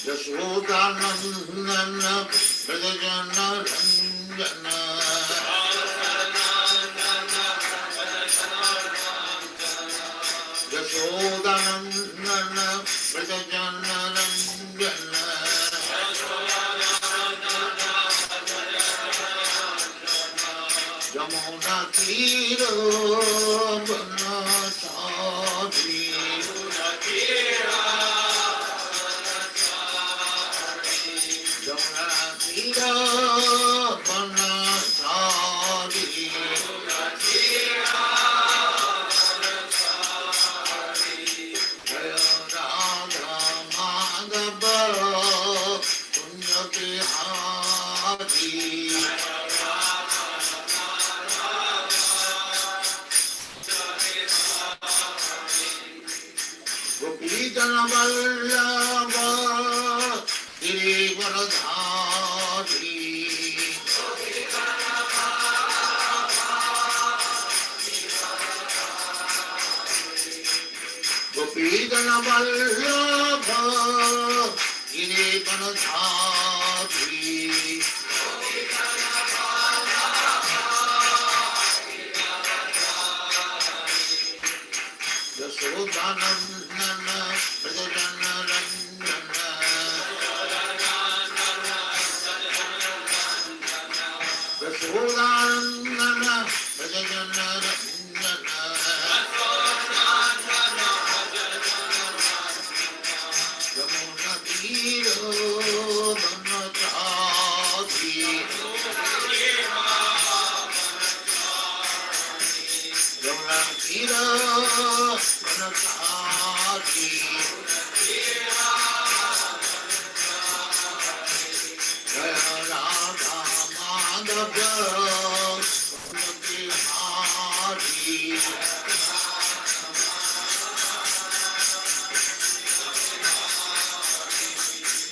Yashodanandana Prajana Ranjana Yashodanandana Prajana Ranjana Yamuna Tira Banasadi Yamuna Tira Banasadi Jaya Radha Madhava Punya Bihari Gopijana Vallabha Girivaradhari Gopijana Vallabha Girivaradhari Yashodanandana Prajana Ranjana Yashodanandana Prajana Ranjana Yamuna Tira Banasadi Yamuna Tira Banasadi Jaya Radha Madhava Bihari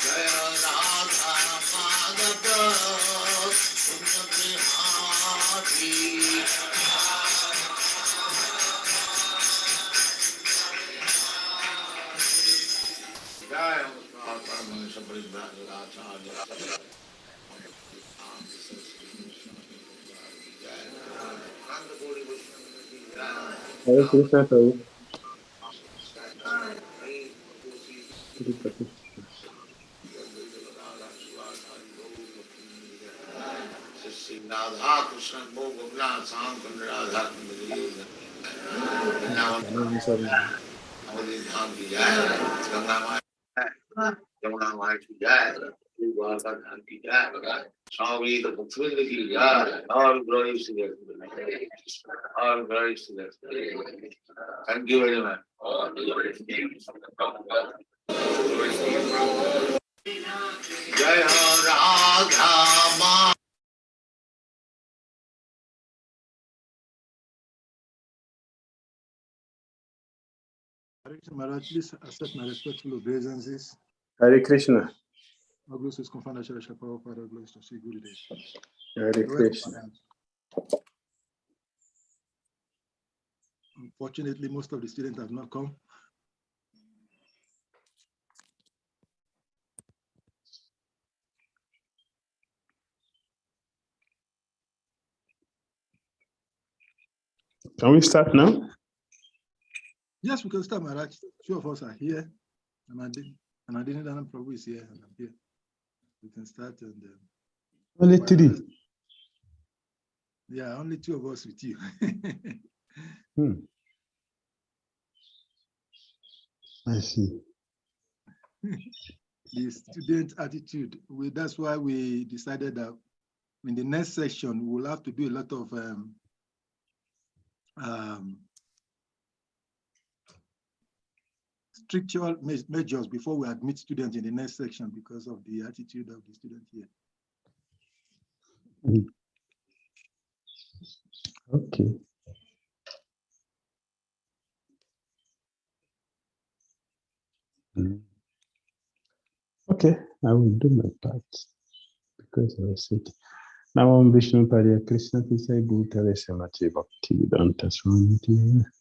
Jaya Radha Madhava Bihari Jaya Paramanisa Paribhajaracharya Hare Krishna Prabhu. Radha Krishna Bhogavla Sankar Radha Dham ki jai, Ganga Maya Yamuna Maya ki jai, Dwarka Dham ki jai, Swami the Bhakti ki jai, all glories to them. All glories to them. Thank you very much. Jai Radha Ma. Maharaj, please accept my respectful obeisances. Hare Krishna. All glories to His Confounder Shri Prabhupada, all glories to Sri Gurudev. Hare Krishna. Unfortunately, most of the students have not come. Can we start now? Yes, we can start, Maharaj. Two of us are here. And Adinidana Prabhu is here, and I'm here. We can start. And Only three. Yeah, only two of us with you. I see. The student attitude. That's why we decided that in the next section, we'll have to do a lot of structural measures before we admit students in the next section because of the attitude of the student here. Okay. Okay, I will do my part because I was sick. Now I'm Vishnu Pariya Krishna Tisai Bhutale Samati Bhakti Vedanta Swami.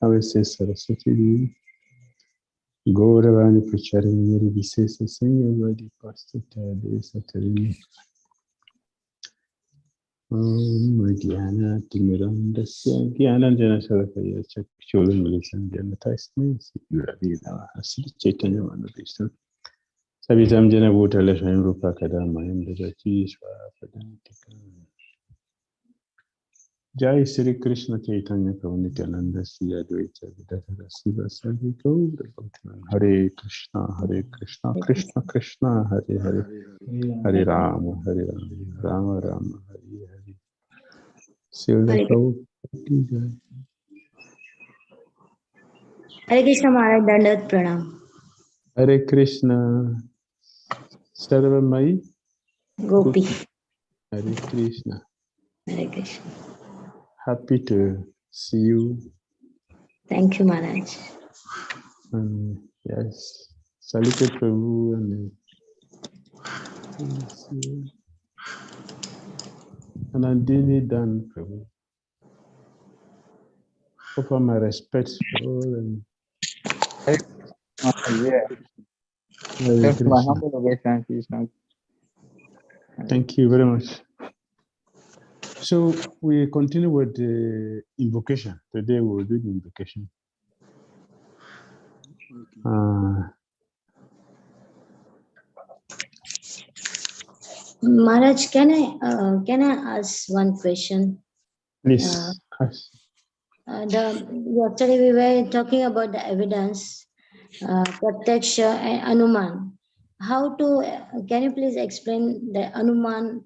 I will say Saraswati. Gauravani Pracharini Visesa Singhavadi Pastata Desatarini Om Gyana Timirandasya Gyananjana Salakaya Chakchulan Milisan Janatasme Yuravina Hasri Chaitanya Manavishnu Savitam Jana Bhutala Swami Rupa Kadama Indra Padantika Jai Sri Krishna Chaitanya Prabhu Nityananda Sri Advaita Vedanta Siva Savi Gaura Bhaktivedanta Hare Krishna Krishna Krishna Hare Hare Hare Rama Rama Rama Hare Hare Srila Prabhupada Jai. Hare Krishna Maharaj, Dandavat Pranam. Hare Krishna Sarvamai Gopi. Hare Krishna. Hare Krishna. Happy to see you. Thank you, Maharaj. Yes, Salute Prabhu and Andini Dan Prabhu. Offer my respects for and That's my humble obeisance. Thank you very much. So we continue with the invocation. Today we will do the invocation. Maharaj, can I ask one question? Please ask. Yesterday we were talking about the evidence, Pratyaksha and Anuman. Can you please explain the Anuman?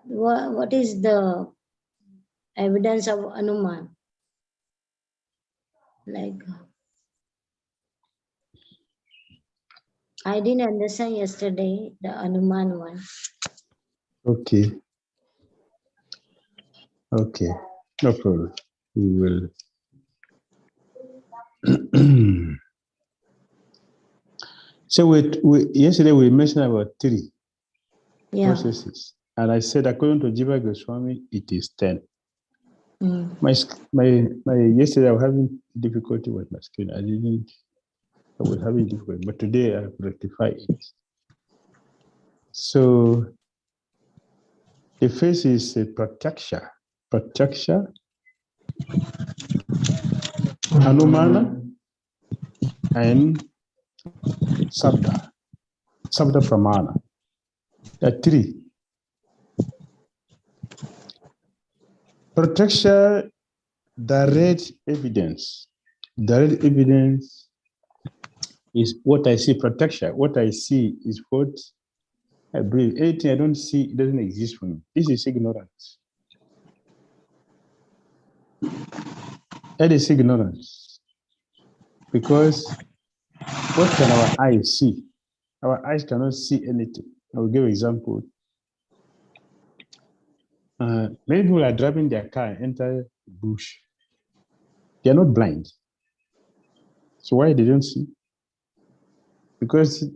What is the evidence of Anuman? Like, I didn't understand yesterday the Anuman one. Okay. No problem. We will. So yesterday we mentioned about 3 processes, and I said according to Jiva Goswami it is 10. My yesterday I was having difficulty with my screen. I was having difficulty, but today I have rectified it. So the first is Pratyaksha, Anumana, and Sabda Pramana. There are 3. Pratyaksha, direct evidence. Direct evidence is what I see. Pratyaksha, what I see is what I breathe. Anything I don't see, it doesn't exist for me. This is ignorance. That is ignorance. Because what can our eyes see? Our eyes cannot see anything. I will give an example. Many people are driving their car and enter the bush. They are not blind. So why they don't see? Because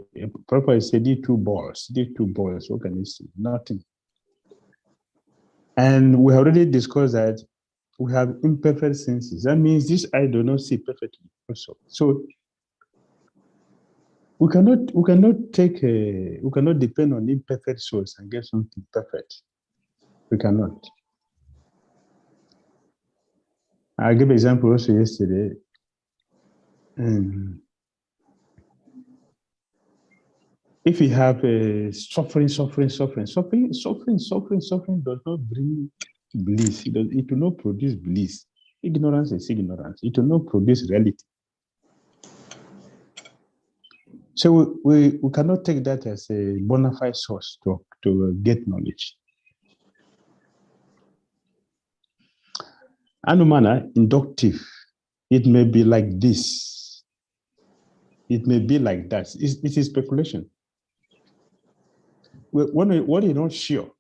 Prabhupada said these two balls, what can you see? Nothing. And we already discussed that we have imperfect senses. That means this eye does not see perfectly also. So we cannot depend on imperfect source and get something perfect. We cannot. I gave an example also yesterday. If you have suffering does not bring bliss. It will not produce bliss. Ignorance is ignorance. It will not produce reality. So we cannot take that as a bona fide source to get knowledge. Anumana, inductive. It may be like this. It may be like that. It is speculation. What is not sure,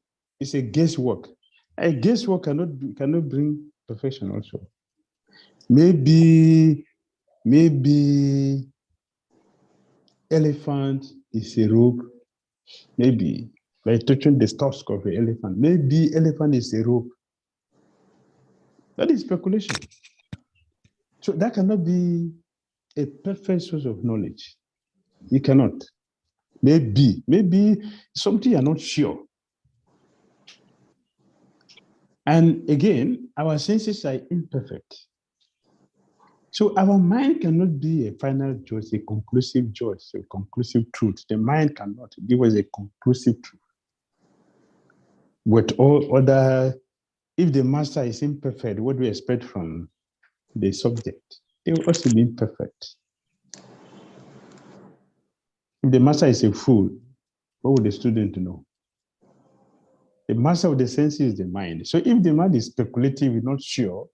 it's a guesswork. A guesswork cannot bring perfection also. Maybe elephant is a rope. Maybe by touching the tusk of an elephant. Maybe elephant is a rope. That is speculation. So that cannot be a perfect source of knowledge. You cannot. Maybe something you're not sure. And again, our senses are imperfect. So our mind cannot be a final judge, a conclusive judge, a conclusive truth. The mind cannot give us a conclusive truth. With all other, if the master is imperfect, what do we expect from the subject? They will also be imperfect. If the master is a fool, what would the student know? The master of the senses is the mind. So if the mind is speculative, we're not sure,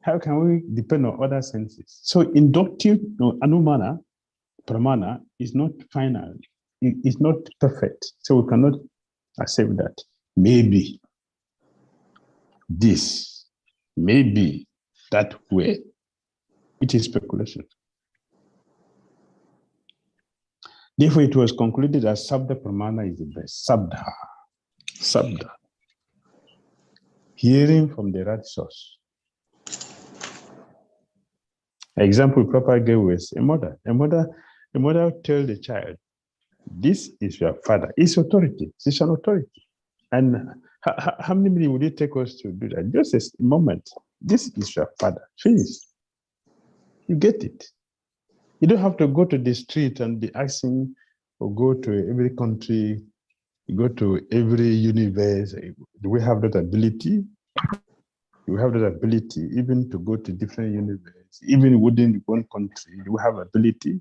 how can we depend on other senses? So inductive, anumana, pramana is not final. It's not perfect. So we cannot accept that. Maybe this, maybe that way. It is speculation. Therefore, it was concluded that Sabda Pramana is the best. Sabda. Hearing from the right source. Example Prabhupada gave was a mother. A mother tells the child, this is your father. It's authority. It's an authority. And how many minutes would it take us to do that? Just a moment. This is your father. Finish. You get it. You don't have to go to the street and be asking, or go to every country, go to every universe. Do we have that ability? Do we have that ability even to go to different universes, even within one country? Do we have ability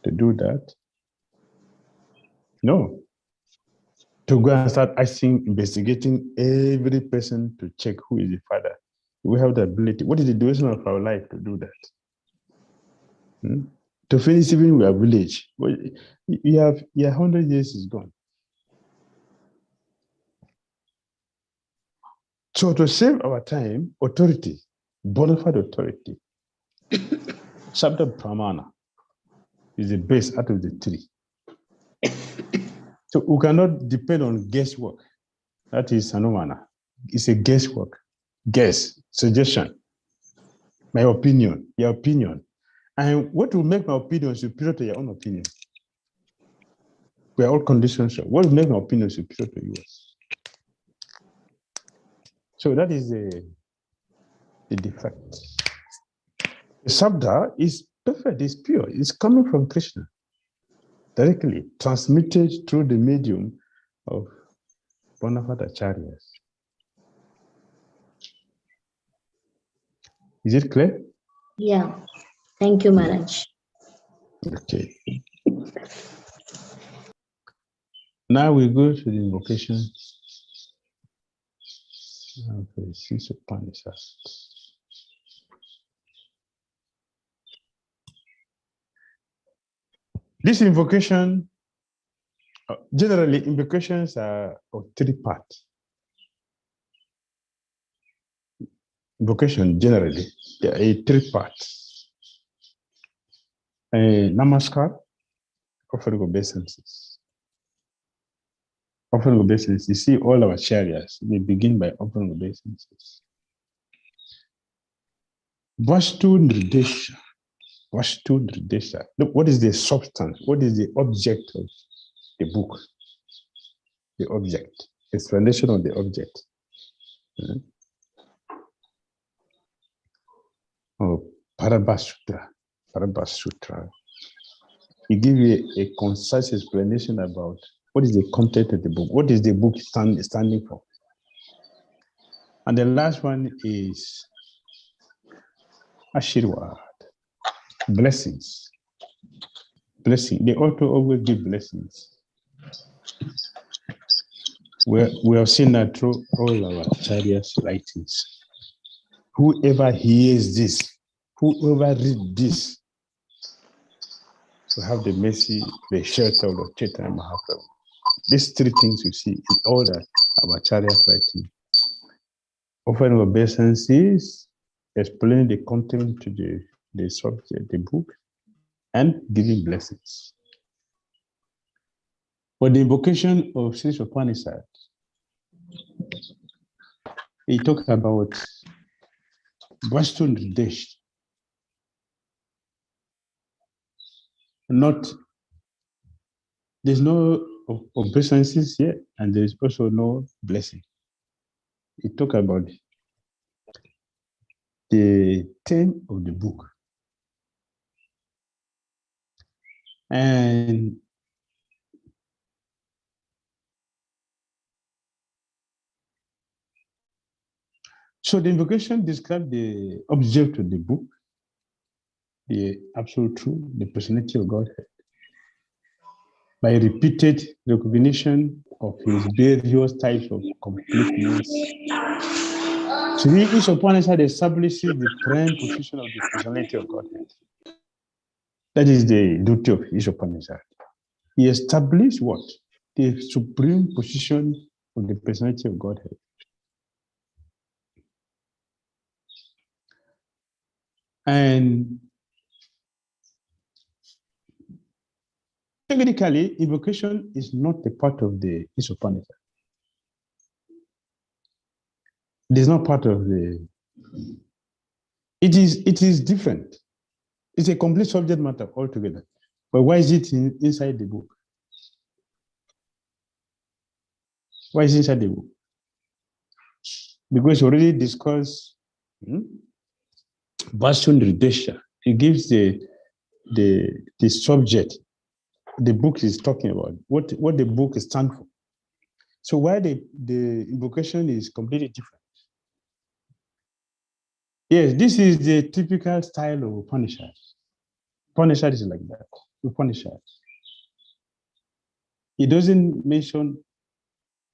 to do that? No. To go and start asking, investigating every person to check who is the father. Do we have the ability? What is the duration of our life to do that? To finish even with our village. Well, you have 100 years is gone. So to save our time, authority, bona fide authority, Sabda Pramana is the best out of the three. So we cannot depend on guesswork. That is Sanumana. It's a guesswork. Guess, suggestion, my opinion, your opinion. And what will make my opinion superior to your own opinion? We are all conditioned. What will make my opinion superior to yours? So that is the defect. The Sabda is perfect, it's pure, it's coming from Krishna, directly transmitted through the medium of bona fide acharyas. Is it clear? Yeah. Thank you, Maharaj. Okay. Now we go to the invocation of the Isopanishad. This invocation, generally invocations are of three parts. Invocation, generally, there are three parts. Namaskar, offering obeisances. Offering obeisances, you see all our chariots, they begin by offering obeisances. Vastu Nirdesha. Vastu Nirdesha. Look, what is the substance? What is the object of the book? The object. Explanation of the object. Oh, Parabhasutra. Parabhasutra. He gives you a concise explanation about what is the content of the book, what is the book standing for. And the last one is Ashirwad, blessings. Blessing. The author always give blessings. We have seen that through all our Acharyas' writings. Whoever hears this, whoever reads this, will have the mercy, the shelter of the Chaitanya Mahaprabhu. These three things you see in all that our Acharyas' writing. Offering obeisances, explaining the content to the subject, the book, and giving blessings. For the invocation of Isopanishad, he talked about Vastu Nirdesha. there's no obeisances here, and there's also no blessing. It talks about the theme of the book. And so the invocation describes the object of the book, the absolute truth, the personality of Godhead, by repeated recognition of his various types of completeness. So the Isopanishad establishes the prime position of the personality of Godhead. That is the duty of Isopanishad. He established what? The supreme position of the personality of Godhead. And technically, invocation is not a part of the Isopanishad. It is not part of the. It is different. It's a complete subject matter altogether. But why is it inside the book? Why is it inside the book? Because already discussed Bastion Ridesha. It gives the subject the book is talking about, what the book stands for. So why the invocation is completely different. Yes, this is the typical style of Upanishad. Upanishad is like that. Upanishad. It doesn't mention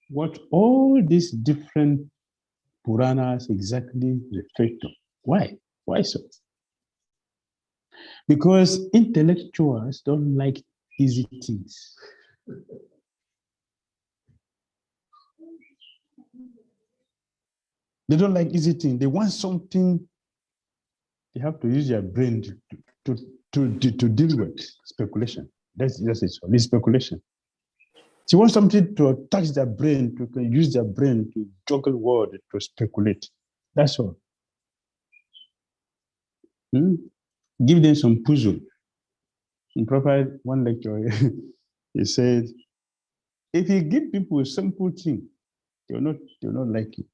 what all these different Puranas exactly refer to. Why? Why so? Because intellectuals don't like easy things. They don't like easy things. They want something. They have to use their brain to deal with speculation. That's it. It's speculation. They want something to touch their brain, to use their brain to juggle words, to speculate. That's all. Give them some puzzle. In Prabhupada, one lecture, he said, if you give people a simple thing, they'll not like it.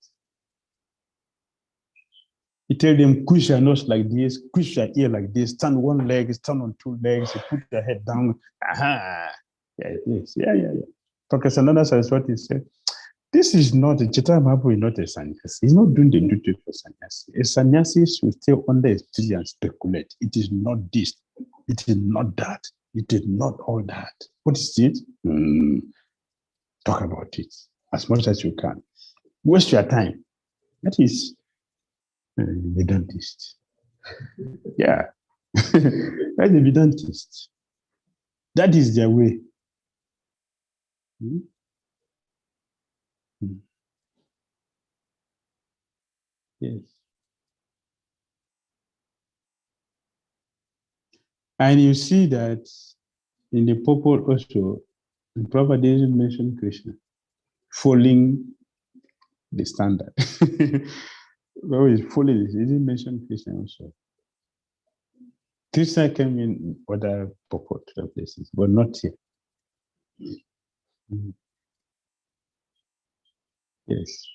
You tell them, push your nose like this, push your ear like this, stand one leg, stand on two legs, you put your head down. Aha! Yeah. Professor Nanda Saraswati said, this is not a Chaitanya Mahaprabhu is not a sannyasi. He's not doing the duty of a sannyasi. A sannyasi should stay under a tree and speculate. It is not this. It is not that. It is not all that. What is it? Talk about it as much as you can. Waste your time. That is Vedantist. Yeah. That's a Vedantist. That is their way. Yes. And you see that in the purport also, the Prabhupada didn't mention Krishna, following the standard. Well, he's following this. He didn't mention Krishna also. Krishna came in other purport places, but not here. Yes.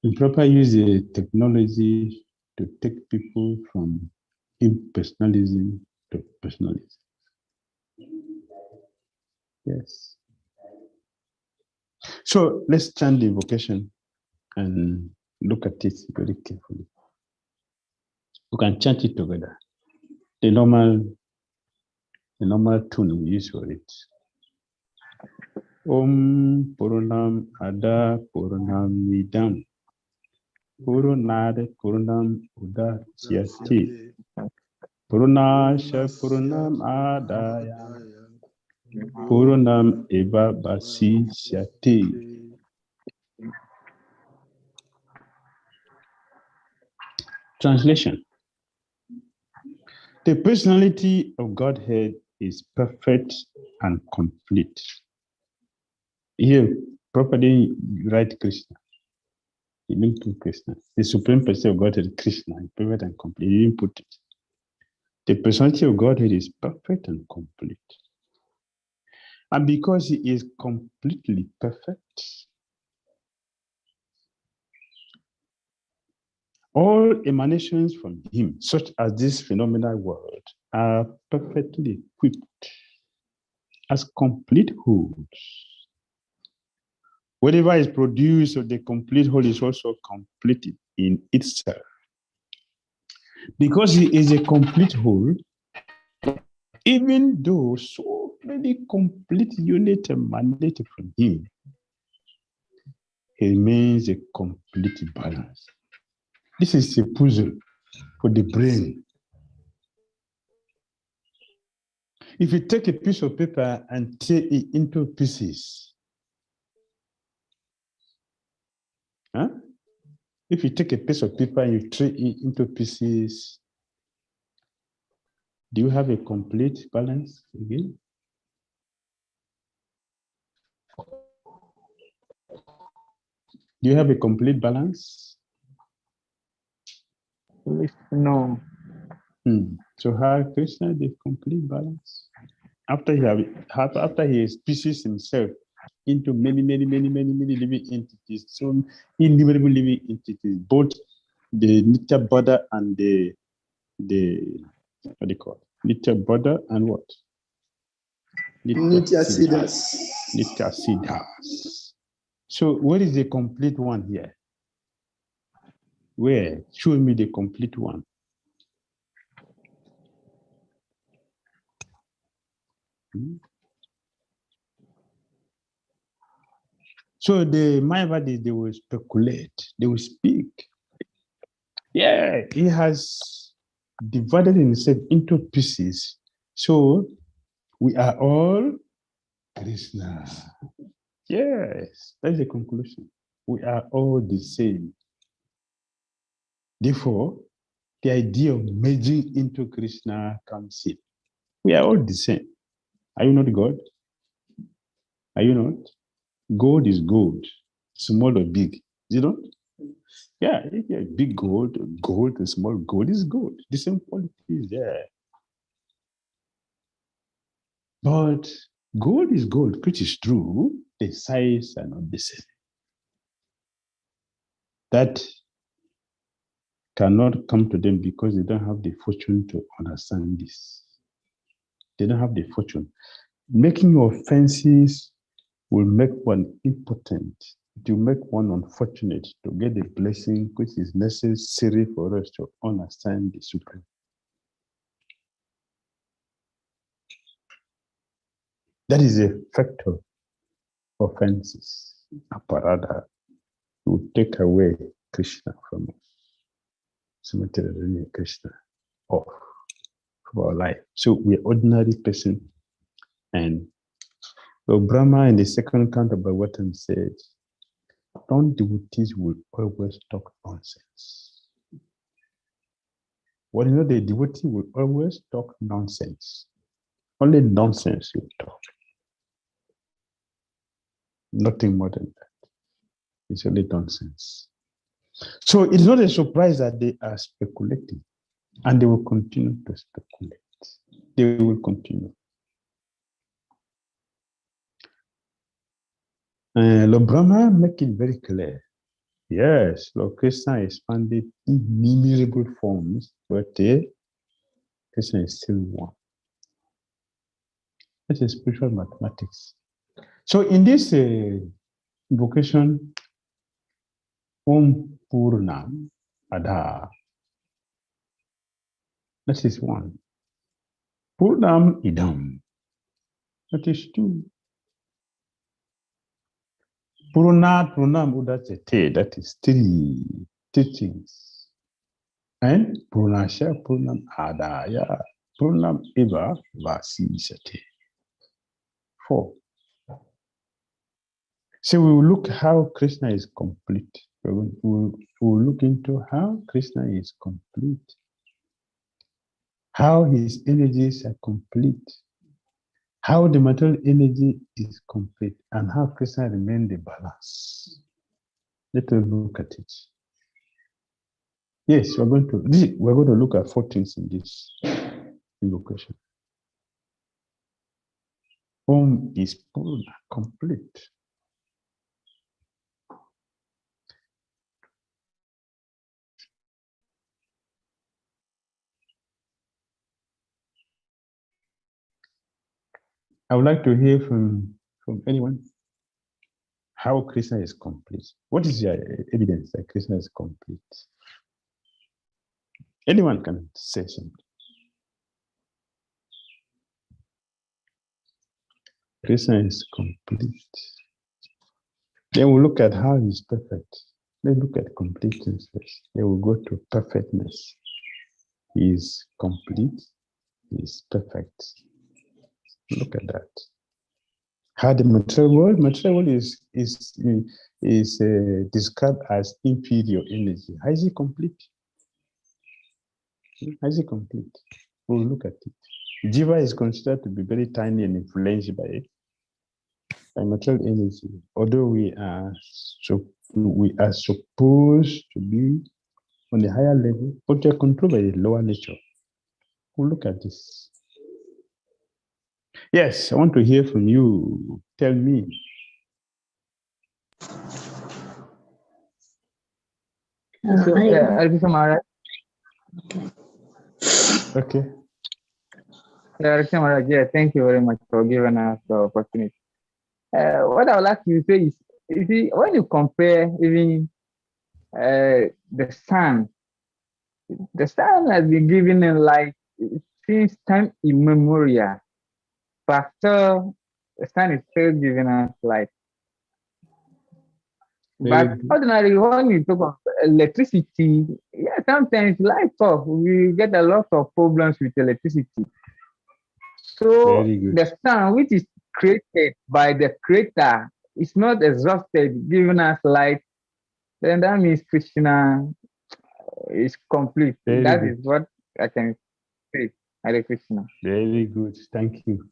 The Prabhupada used the technology to take people from impersonalism to personalism. Yes. So let's chant the invocation and look at it very carefully. We can chant it together. The normal tune we use for it. Om Purnam Ada Purnam Midam Purnade Purnam Uda Syasti Purnasha Purnam Adaya Purnam Eva Basi Syati. Translation. The personality of Godhead is perfect and complete. Here, properly write Krishna. He didn't put Krishna. The supreme personality of Godhead is Krishna, perfect and complete. He didn't put it. The personality of Godhead is perfect and complete. And because he is completely perfect, all emanations from him, such as this phenomenal world, are perfectly equipped as complete wholes. Whatever is produced of the complete whole is also completed in itself. Because he is a complete whole, even though so many complete units emanate from him, he remains a complete balance. This is a puzzle for the brain. If you take a piece of paper and tear it into pieces, if you take a piece of paper and you tear it into pieces, do you have a complete balance again? Do you have a complete balance? No. So how Krishna the complete balance? After he has pieces himself into many living entities, so innumerable living entities, both the Nitya Buddha and the what do you call it? Nitya Buddha and what? Nitya Siddhas. Nitya Siddhas. So where is the complete one here? Where? Show me the complete one. So the Mayavadis, they will speculate, they will speak. Yeah, he has divided himself into pieces. So we are all Krishna. Yes, that's the conclusion. We are all the same. Therefore, the idea of merging into Krishna comes in. We are all the same. Are you not God? Are you not? Gold is gold, small or big. Is it not? Yeah, big gold and small gold is gold. The same quality is there. But gold is gold, which is true. The size are not the same. That cannot come to them because they don't have the fortune to understand this. They don't have the fortune. Making offenses will make one impotent. It will make one unfortunate to get the blessing which is necessary for us to understand the Supreme. That is the effect of offenses. Aparadha will take away Krishna from us. Cemetery Krishna off of our life. So we're ordinary person. And so Brahma in the second canto of Bhagavatam said, non-devotees will always talk nonsense. Well, you know, the devotee will always talk nonsense. Only nonsense you talk. Nothing more than that. It's only nonsense. So it's not a surprise that they are speculating, and they will continue to speculate. They will continue. Lord Brahma make it very clear. Yes, Lord Krishna expanded innumerable forms, but Krishna is still one. That's a spiritual mathematics. So in this invocation, Om Purnam Adha, that is one. Purnam Idam, that is two. Purnam Udachete, that is three teachings. And Purnasha Purnam Adaya, Purnam Eva Vasisate. 4. So we will look how Krishna is complete. We will look into how Krishna is complete. How his energies are complete. How the material energy is complete. And how Krishna remains the balance. Let us look at it. Yes, we're going to look at 4 things in this. invocation. Om is Purna, complete. I would like to hear from anyone how Krishna is complete. What is your evidence that Krishna is complete? Anyone can say something. Krishna is complete. Then we'll look at how he's perfect. Let's look at completeness first. Then we'll go to perfectness. He is complete. He is perfect. Look at that. How the material world is described as inferior energy. How is it complete? How is it complete? We'll look at it. Jiva is considered to be very tiny and influenced by material energy. Although we are supposed to be on a higher level, but they are controlled by a lower nature. We'll look at this. Yes, I want to hear from you. Tell me. Okay. Yeah, thank you very much for giving us the opportunity. What I would like to say is, you see, when you compare even the sun has been given in light since time immemorial, but still the sun is still giving us light. But ordinarily, when you talk about electricity, yeah, sometimes light off, we get a lot of problems with electricity. So the sun, which is created by the creator, is not exhausted, giving us light, then that means Krishna is complete. That is what I can say. Hare Krishna. Very good. Thank you.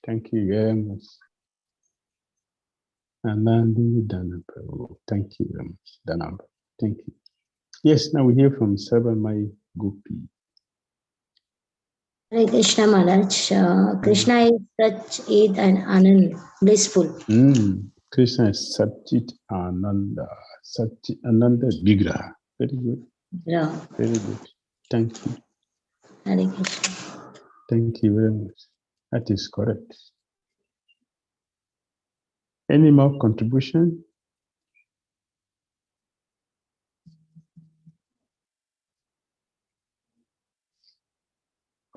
Thank you very much. Thank you very much, Danab. Thank you. Yes, now we hear from Sarvamai Gopi. Hare Krishna Maharaj. Krishna is Sachit and Anand, blissful. Krishna is Sachit Ananda. Sachit Ananda Vigraha. Very good. Yeah. Very good. Thank you. Hare Krishna. Thank you very much. That is correct. Any more contribution?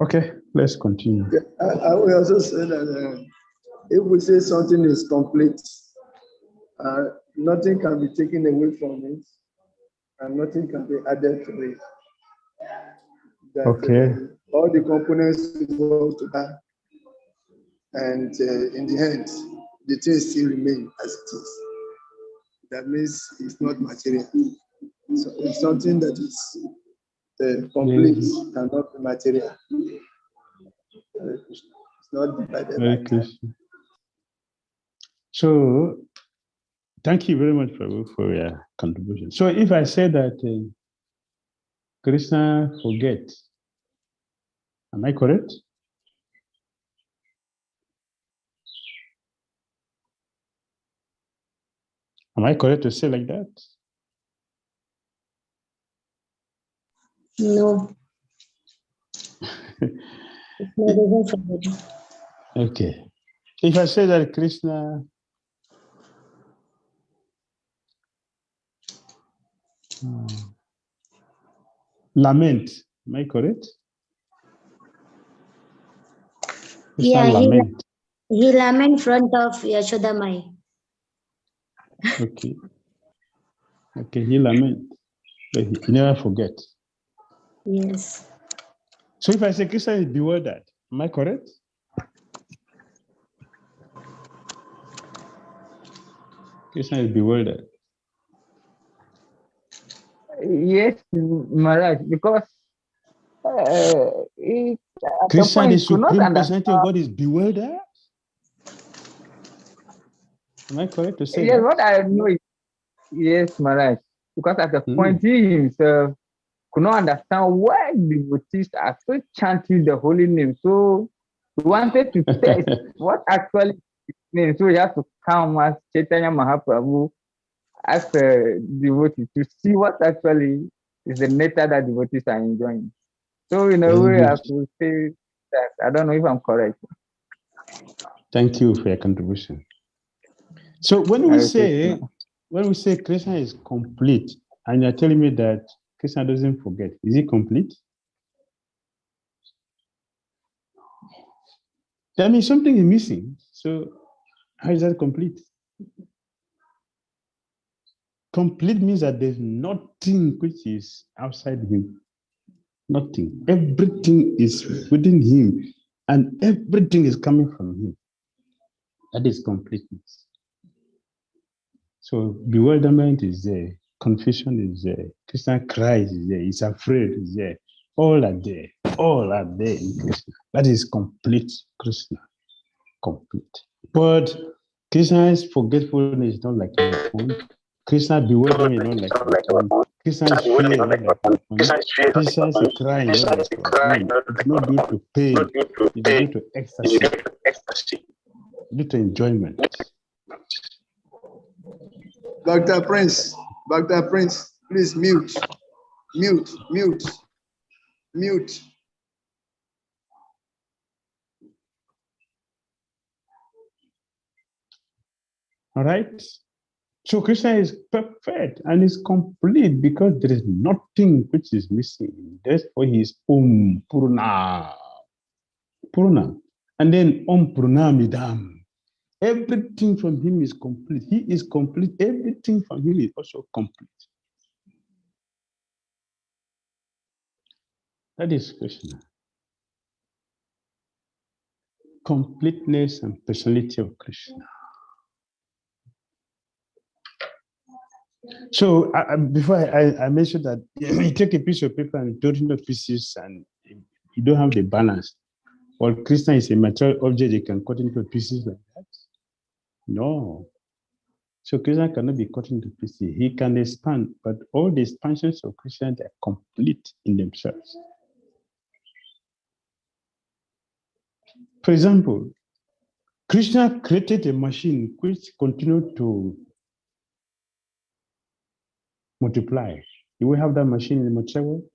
Okay, let's continue. I will also say that if we say something is complete, nothing can be taken away from it, and nothing can be added to it. That, okay. All the components go to that, and in the end, the thing still remains as it is. That means it's not material. So it's something that is complete, cannot be material. It's not divided by time. So, thank you very much, Prabhu, for your contribution. So, if I say that Krishna forgets, am I correct? Am I correct to say like that? No. Okay. If I say that Krishna lament, am I correct? Krishna lament. He lament in front of Yashodamai. Okay. Okay, he lament, but he never forget. Yes. So if I say Krishna is bewildered, am I correct? Krishna is bewildered. Yes, Maharaj, because Krishna, the Supreme Personality of God, is bewildered. Am I correct to say yes, that? What I know is, yes, Maharaj, because at the point he himself could not understand why devotees are so chanting the holy name. So we wanted to test what actually it means. So we have to come as Chaitanya Mahaprabhu as a devotee to see what actually is the nectar that devotees are enjoying. So in a way, I could say that. I don't know if I'm correct. Thank you for your contribution. So when we say Krishna is complete, and you're telling me that Krishna doesn't forget, is he complete? That means something is missing. So how is that complete? Complete means that there's nothing which is outside him. Nothing. Everything is within him, and everything is coming from him. That is completeness. So bewilderment is there, confusion is there, Krishna cries is there, he's afraid is there. All are there. All are there in Krishna. That is complete Krishna. Complete. But Krishna's forgetfulness is not like our own. Krishna's bewilderment is not like our own. Krishna's fear is not like our own. Krishna's crying is not like our own. It's not due to pain. It's due to ecstasy. Due to enjoyment. Dr. Prince, please mute. All right. So Krishna is perfect and is complete because there is nothing which is missing. Therefore, he is Purna. Purna. And then Purnamidam. Everything from him is complete. He is complete. Everything from him is also complete. That is Krishna. Completeness and personality of Krishna. So before I mentioned that you take a piece of paper and cut into pieces and you don't have the balance. Well, Krishna is a material object, you can cut into pieces like that. No. So Krishna cannot be cut into pieces. He can expand, but all the expansions of Krishna, they are complete in themselves. For example, Krishna created a machine which continued to multiply. Do we have that machine in the material world?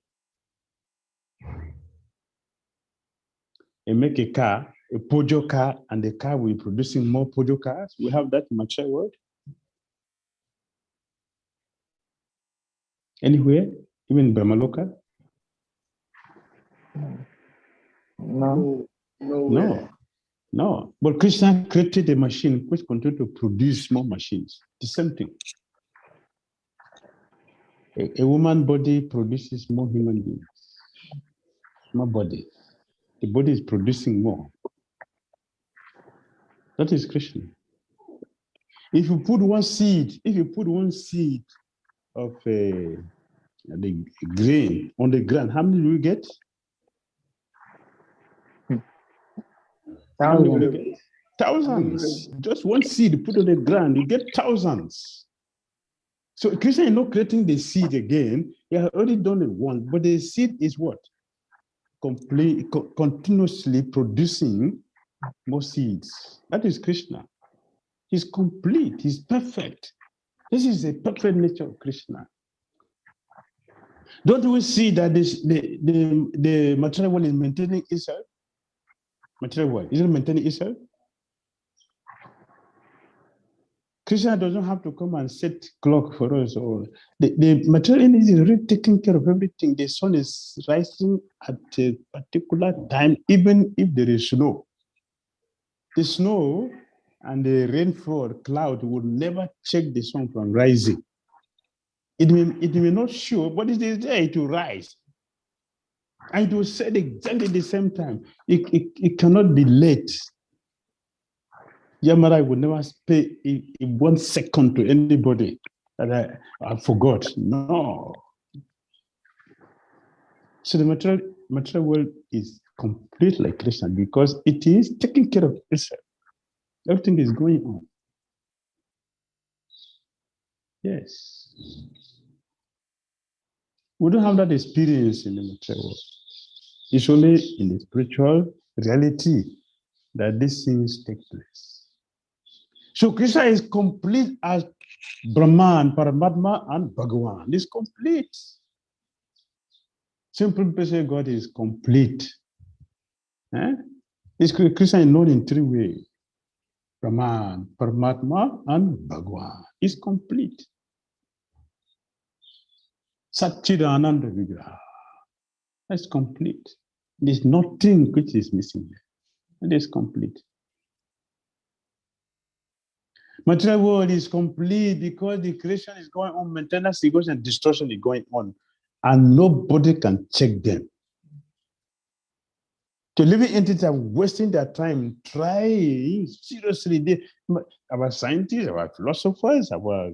And make a car, a Peugeot car, and the car will be producing more Peugeot cars. We have that in the material world. Anywhere, even Brahmaloka? No. But Krishna created a machine which continued to produce more machines. The same thing. A woman body produces more human beings, more body. The body is producing more. That is Krishna. If you put one seed of the grain on the ground, how many do you get? How many will you get? Thousands. Just one seed put on the ground, you get thousands. So Krishna is not creating the seed again. He has already done it once, but the seed is what? Continuously producing more seeds. That is Krishna. He's complete. He's perfect. This is the perfect nature of Krishna. Don't we see that the material world is maintaining itself? Material world, is it maintaining itself? Krishna doesn't have to come and set clock for us. Or the material energy is really taking care of everything. The sun is rising at a particular time, even if there is snow. The snow and the rainfall cloud would never check the sun from rising. It may not show, but it is there to rise. And it will set exactly the same time. It cannot be late. Yamara would never pay 1 second to anybody that I forgot. No. So the material world is complete like Krishna because it is taking care of itself. Everything is going on. Yes. We don't have that experience in the material world. It's only in the spiritual reality that these things take place. So Krishna is complete as Brahman, Paramatma, and Bhagavan. It's complete. Simply say God is complete. Krishna is known in three ways: Brahman, Paramatma, and Bhagavan. It's complete. Satchidananda Vigraha. That's complete. There's nothing which is missing there. It is complete. Material world is complete because the creation is going on, maintenance is going on, and destruction is going on, and nobody can check them. The living entities are wasting their time trying seriously. Our scientists, our philosophers, our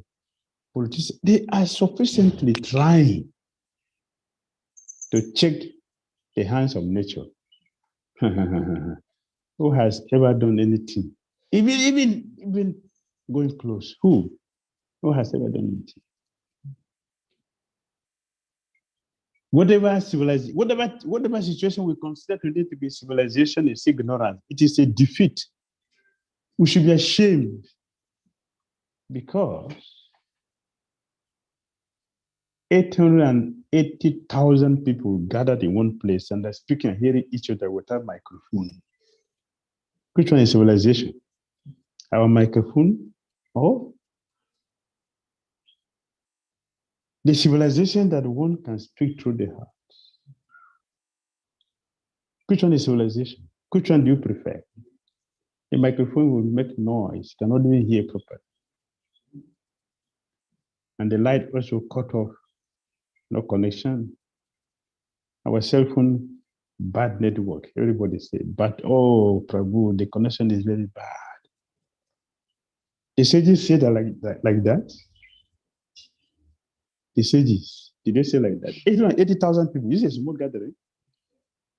politicians, they are sufficiently trying to check the hands of nature. Who has ever done anything? Even going close. Who has ever done anything? Whatever situation we consider today to be civilization is ignorance. It is a defeat. We should be ashamed because 880,000 people gathered in one place and are speaking and hearing each other without microphone. Which one is civilization? Our microphone or the civilization that one can speak through the heart? Which one is civilization? Which one do you prefer? The microphone will make noise, cannot even hear properly. And the light also cut off, no connection. Our cell phone, bad network. Everybody say, but oh, Prabhu, the connection is very bad. The sages say that like that? The sages, did they say like that? 80,000 people. This is a small gathering.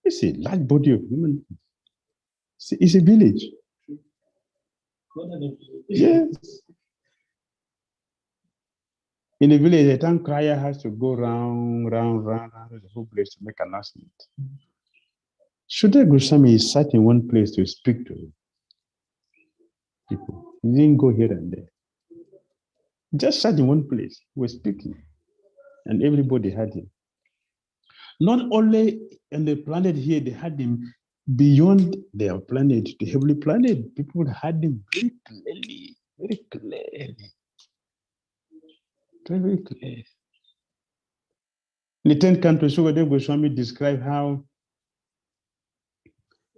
It's a large body of human beings. It's a village. Yes. In the village, the town crier has to go round the whole place to make announcement. Shuddha Goswami sat in one place to speak to people. He didn't go here and there. Just sat in one place, he was speaking, and everybody had him. Not only on the planet here, they had him beyond their planet, the heavenly planet. People had him very clearly. Very clear. In the 10th canto, Sukadeva Goswami described how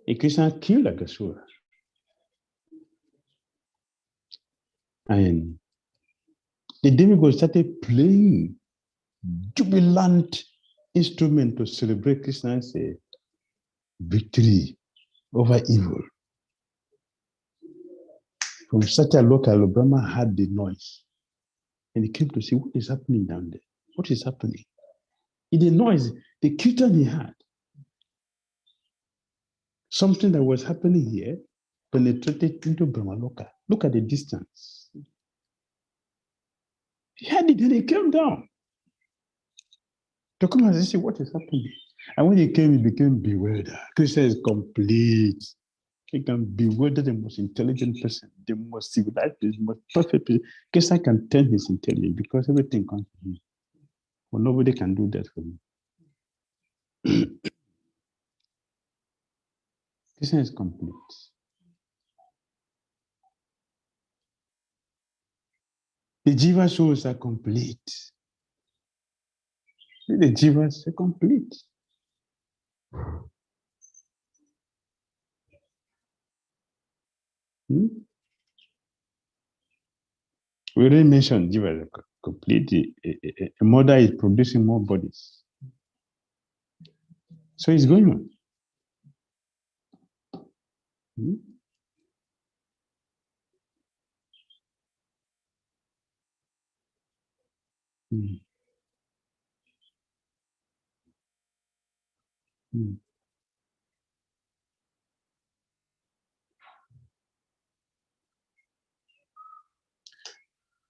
a Krishna killed a Aghasura. And the demigod started playing jubilant instrument to celebrate Krishna's victory over evil. From such a local, Brahma heard the noise. And he came to see what is happening down there. What is happening? In the noise, the kirtan he had, something that was happening here penetrated into Brahmaloka. Look at the distance. He had it and he came down to come and see what is happening. And when he came, he became bewildered. Krishna is complete. He can bewilder the most intelligent person, the most civilized person, the most perfect person. Krishna can turn his intelligence because everything comes from him. Well, nobody can do that for me. Krishna is complete. The Jiva souls are complete. The Jivas are complete. We already mentioned Jiva are complete. A mother is producing more bodies. So it's going on.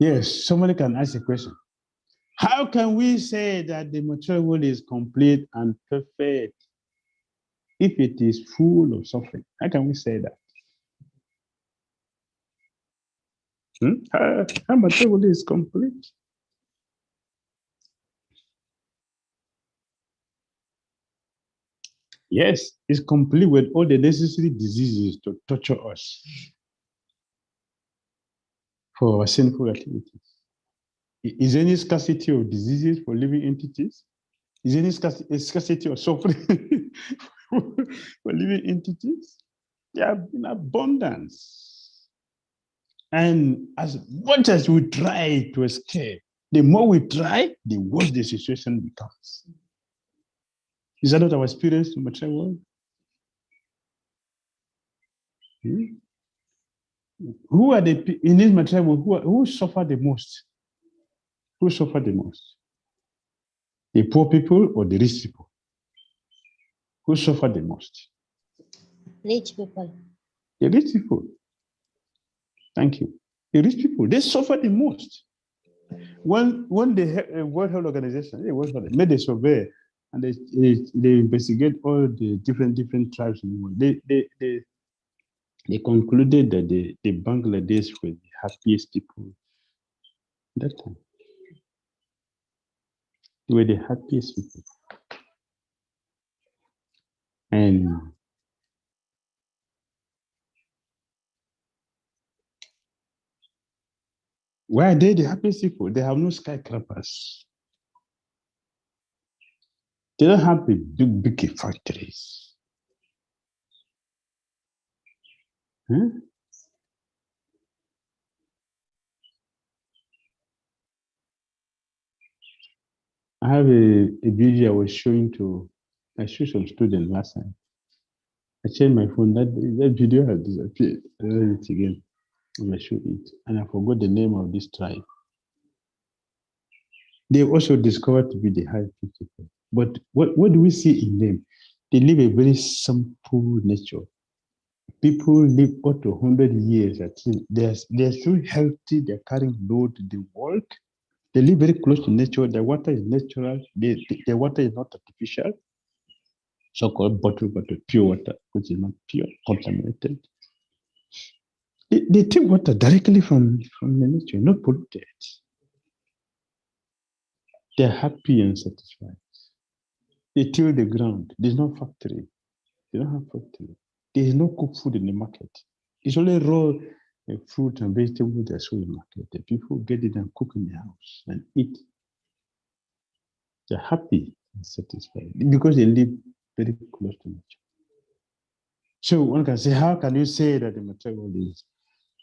Yes, somebody can ask a question. How can we say that the material world is complete and perfect if it is full of suffering? How can we say that? How material world is complete? Yes, it's complete with all the necessary diseases to torture us for our sinful activities. Is there any scarcity of diseases for living entities? Is there any scarcity of suffering for living entities? They are in abundance. And as much as we try to escape, the more we try, the worse the situation becomes. Is that not our experience in the material world? Who are the in this material world who suffer the most? Who suffer the most? The poor people or the rich people? Who suffer the most? Rich people. The rich people. Thank you. The rich people, they suffer the most. When the World Health Organization, made a survey and they investigate all the different tribes in the world, they concluded that the Bangladesh were the happiest people that time. They were the happiest people. And why are they the happiest people? They have no skyscrapers. They don't have big factories. Huh? I have a video I was showing I showed some students last time. I changed my phone. That video has disappeared. I read it again. And I showed it. And I forgot the name of this tribe. They also discovered to be the high people. But what do we see in them? They live a very simple nature. People live up to 100 years. They're so healthy. They're carrying load. They work. They live very close to nature. The water is natural. The water is not artificial. So-called bottled water, pure water, which is not pure, contaminated. They take water directly from the nature, not polluted. They're happy and satisfied. They till the ground. There's no factory. They don't have factory. There is no cooked food in the market. It's only raw fruit and vegetables that are sold in the market. The people get it and cook in the house and eat. They're happy and satisfied because they live very close to nature. So one can say, how can you say that the material world is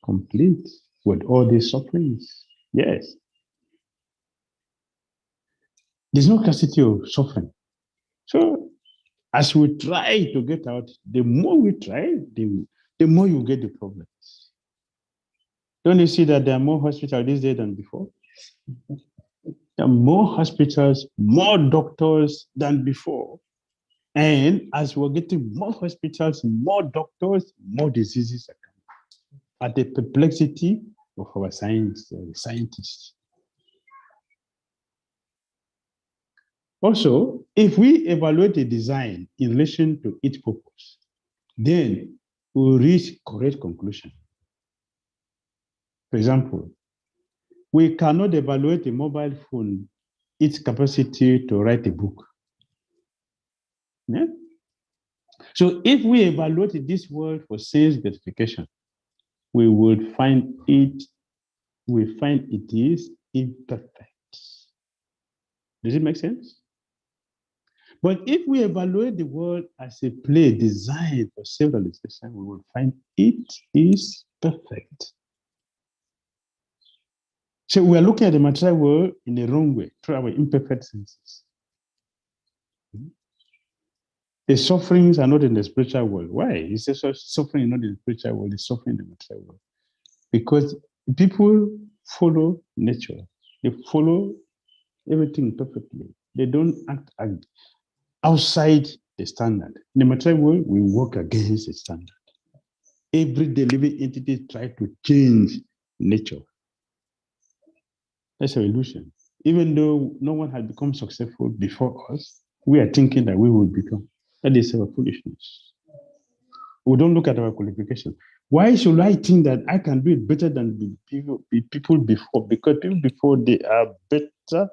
complete with all these sufferings? Yes. There's no scarcity of suffering. So as we try to get out, the more we try, the more you get the problems. Don't you see that there are more hospitals these days than before? There are more hospitals, more doctors than before. And as we're getting more hospitals, more doctors, more diseases are coming. At the perplexity of our scientists. Also, if we evaluate a design in relation to its purpose, then we'll reach correct conclusion. For example, we cannot evaluate a mobile phone, its capacity to write a book. Yeah? So if we evaluate this world for science gratification, we would find it is imperfect. Does it make sense? But if we evaluate the world as a play designed for self-realization, we will find it is perfect. So we are looking at the material world in the wrong way, through our imperfect senses. The sufferings are not in the spiritual world. Why? It's just suffering not in the spiritual world, it's suffering in the material world. Because people follow nature. They follow everything perfectly. They don't act outside the standard. In the material world, we work against the standard. Every living entity tries to change nature. That's an illusion. even though no one had become successful before us, we are thinking that we will become. That is our foolishness. We don't look at our qualification. Why should I think that I can do it better than the people before? Because people before, they are better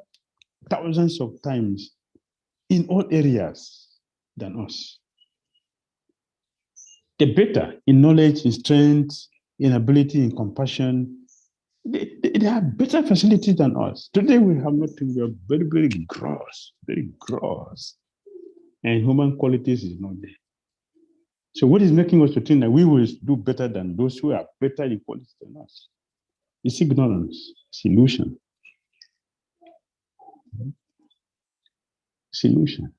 thousands of times in all areas than us. They're better in knowledge, in strength, in ability, in compassion. They have better facilities than us. Today we have nothing. We are very, very gross, very gross. And human qualities is not there. So what is making us to think that we will do better than those who are better in qualities than us? It's ignorance, it's illusion. It's illusion.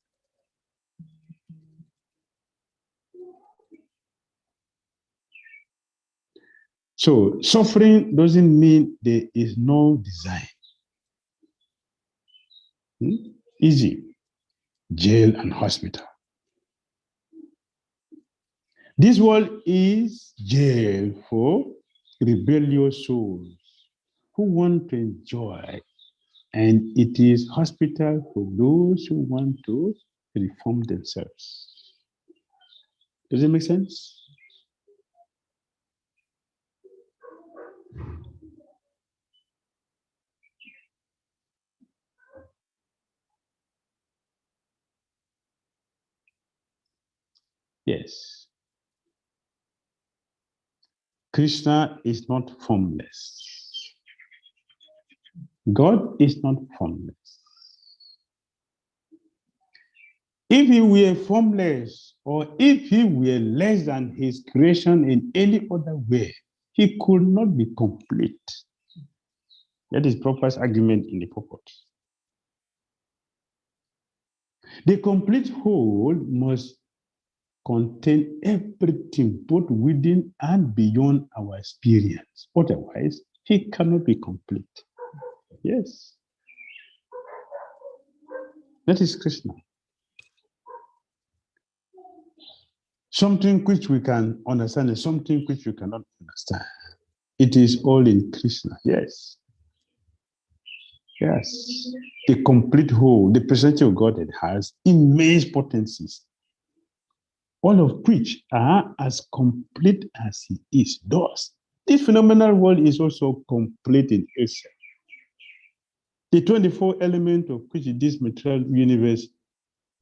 So suffering doesn't mean there is no design. Easy. Jail and hospital. This world is jail for rebellious souls who want to enjoy, and it is hospital for those who want to reform themselves. Does it make sense? Yes. Krishna is not formless. God is not formless. If he were formless, or if he were less than his creation in any other way, he could not be complete. That is Prabhupada's argument in the purport. The complete whole must contain everything, both within and beyond our experience. Otherwise, he cannot be complete. Yes. That is Krishna. Something which we can understand and something which we cannot understand. It is all in Krishna. Yes. Yes. The complete whole, the presence of God, it has immense potencies, all of which are as complete as he is. Thus, this phenomenal world is also complete in itself. The 24 element of which this material universe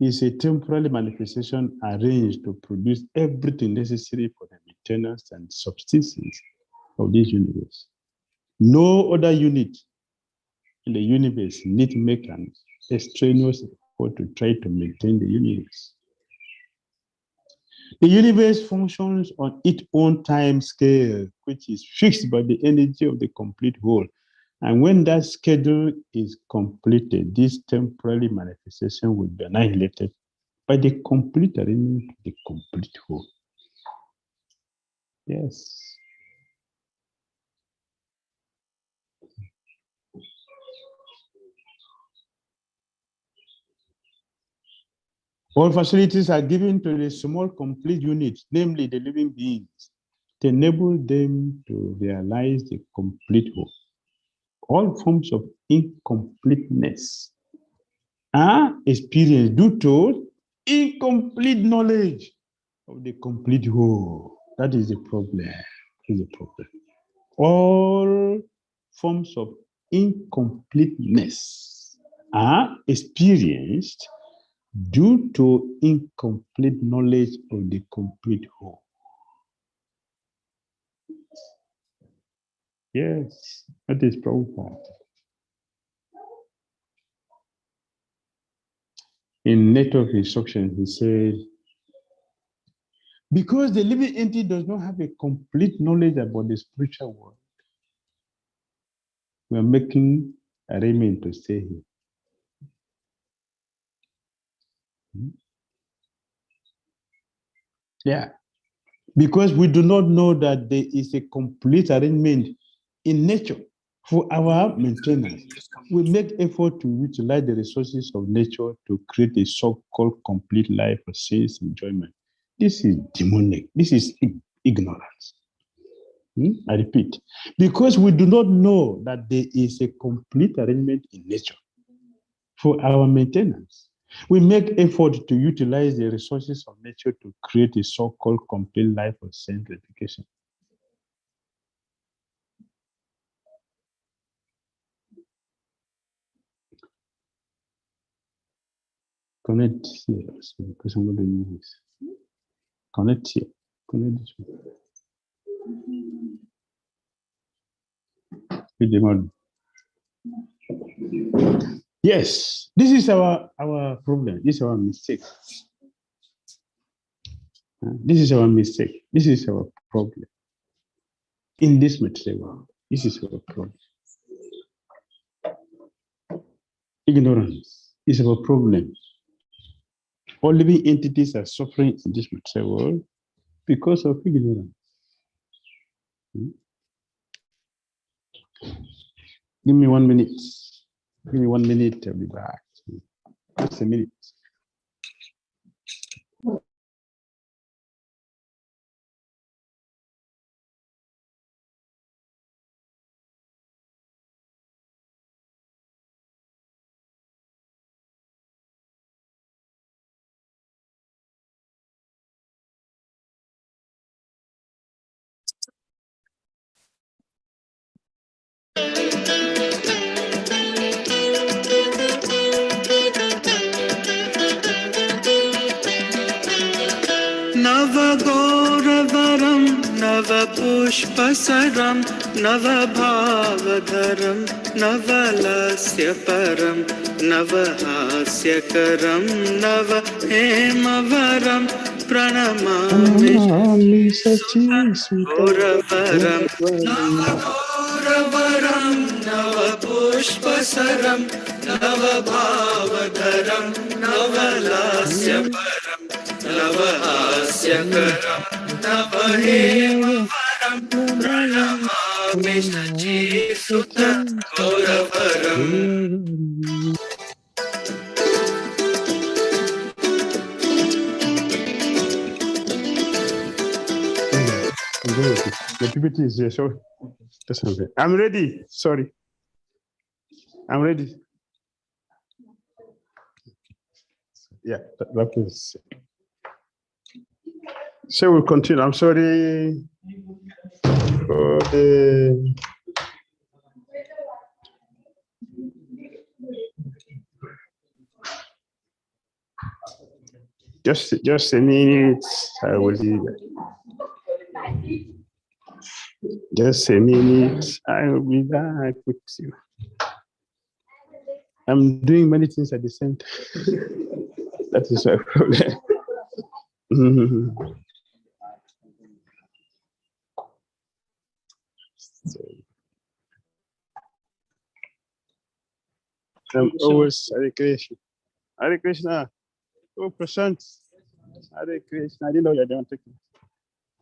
is a temporary manifestation arranged to produce everything necessary for the maintenance and subsistence of this universe. No other unit in the universe need to make an extraneous effort to try to maintain the universe. The universe functions on its own time scale, which is fixed by the energy of the complete whole. And when that schedule is completed, this temporary manifestation will be annihilated by the complete arrangement of the complete whole. Yes. All facilities are given to the small complete units, namely the living beings, to enable them to realize the complete whole. All forms of incompleteness are experienced due to incomplete knowledge of the complete whole. That is the problem. All forms of incompleteness are experienced due to incomplete knowledge of the complete whole. Yes, that is Prabhupada. In Nature of Instruction, he said, because the living entity does not have a complete knowledge about the spiritual world, we are making arrangement to stay here. Yeah, because we do not know that there is a complete arrangement in nature for our maintenance. We make effort to utilize the resources of nature to create a so-called complete life of sense enjoyment. This is demonic. This is ignorance. I repeat, because we do not know that there is a complete arrangement in nature for our maintenance. We make effort to utilize the resources of nature to create a so-called complete life of sanctification. Connect here, because I'm going to use this. Connect here. Connect this one. Yes, this is our problem. This is our mistake. This is our mistake. This is our problem. In this material world, this is our problem. Ignorance is our problem. All living entities are suffering in this material world because of ignorance. Give me 1 minute. Give me 1 minute, I'll be back. Just a minute. Navagoravaram, Navapushpasaram, Navabhavadharam, Navalasyaparam, Navahasyakaram, Navahemavaram, Pranamami Goravaram, Navagoravaram, Navapushpasaram, Navabhavadharam, Navalasyaparam, Navahasyakaram, Navahemavaram, Pranamami Sachisuta Gauravaram. The PPT is there, so I'm ready. Sorry. I'm ready. Yeah, that is. So we'll continue. I'm sorry for the. Just a minute. I will be back. Just a minute. I will be back with you. I'm doing many things at the same time. That is my problem. I'm always Hare Krishna. Hare Krishna. Oh, Prashant. Hare Krishna. I didn't know you don't take me.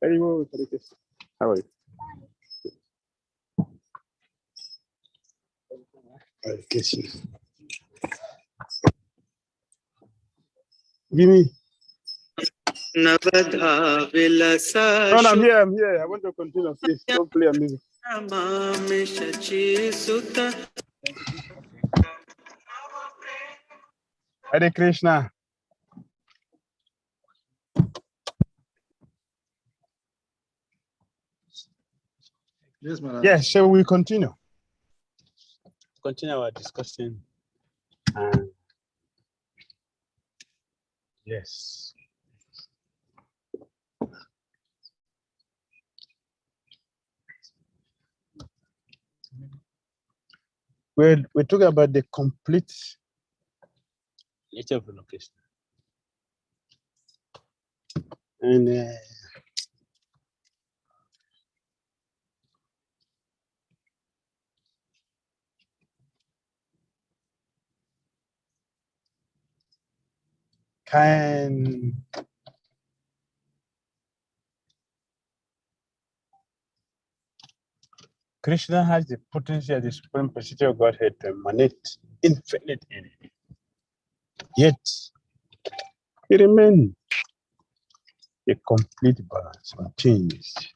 Very well, Hare Krishna. How are you? Hare Krishna. Give me. Navadha Vilasa. No, I'm here. I want to continue. Please don't play music. Hare Krishna. Yes, Maharaj. Yes, so we continue. Continue our discussion. Yes. We talk about the complete nature of location. And can Krishna has the potential, the supreme personality of Godhead to emanate infinite energy. Yet he remains a complete balance, unchanged.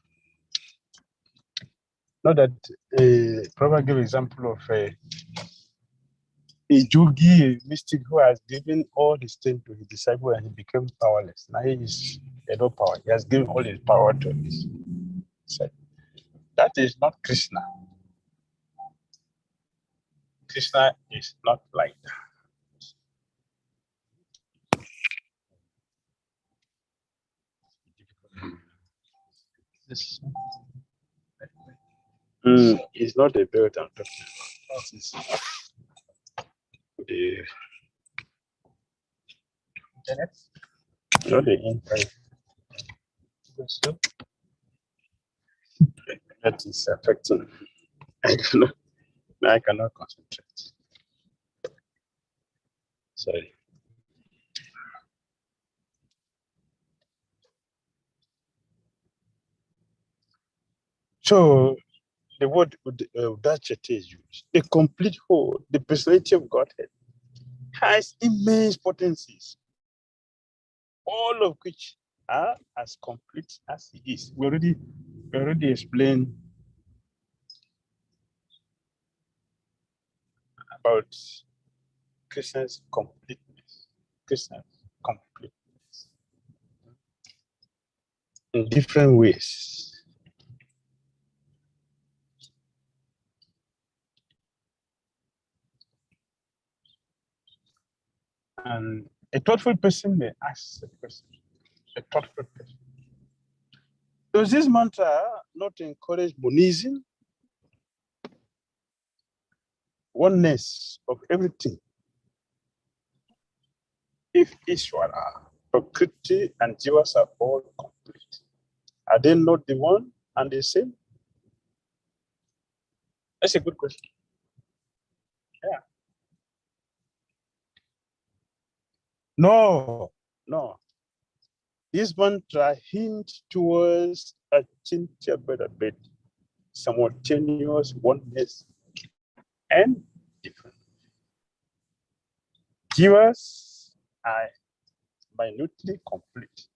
Not that Prabhupada gave example of a yogi, a mystic who has given all his strength to his disciple and he became powerless. Now he is no power. He has given all his power to his disciple. That is not Krishna. Krishna is not like that. It's not the belt I'm talking about. It's the internet, not the internet. That is affecting. I cannot concentrate. Sorry. So the word Udachate is used. The complete whole, the personality of Godhead has immense potencies, all of which are as complete as He is. We already explained about Krishna's completeness. In different ways. And a thoughtful person may ask the question, a thoughtful person. Does this mantra not encourage monism? Oneness of everything. If Ishvara, Prakriti, and Jivas are all complete, are they not the one and the same? That's a good question. Yeah. No. This mantra hints towards a Achintya Bhedabhed, simultaneous oneness and difference. Jivas are minutely complete,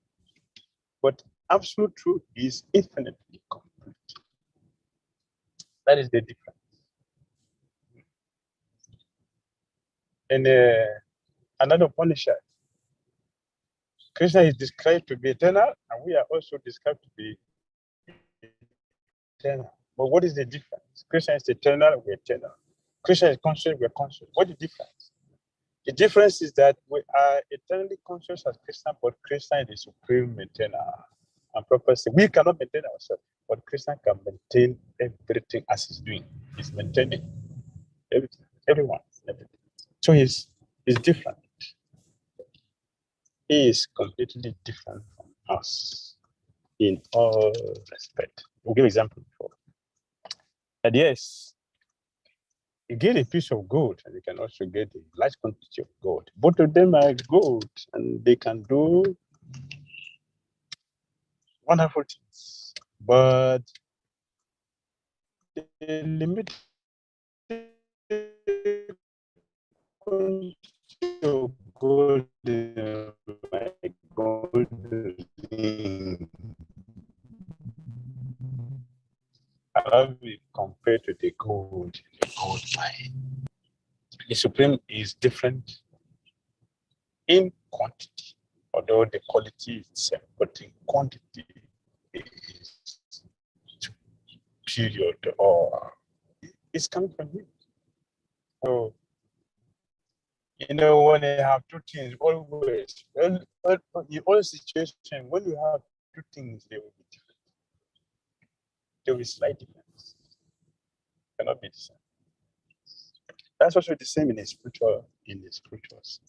but absolute truth is infinitely complete. That is the difference. In another Upanishad, Krishna is described to be eternal, and we are also described to be eternal. But what is the difference? Krishna is eternal, we're eternal. Krishna is conscious, we're conscious. What is the difference? The difference is that we are eternally conscious as Krishna, but Krishna is the supreme maintainer and purpose. We cannot maintain ourselves, but Krishna can maintain everything as he's doing. He's maintaining everything, everyone, everything. So he's different. He is completely different from us in all respect. We'll give example before. And yes, you get a piece of gold and you can also get a large quantity of gold. Both of them are gold and they can do wonderful things. But the limited of gold in my gold ring cannot be compared to the gold in the gold mine. The Supreme is different in quantity, although the quality is the same, but in quantity is superior to all. It's coming from him. So, you know, when you have two things, always, in all situations, when you have two things, they will be different. There will be slight difference. Cannot be the same. That's also the same in the spirituals.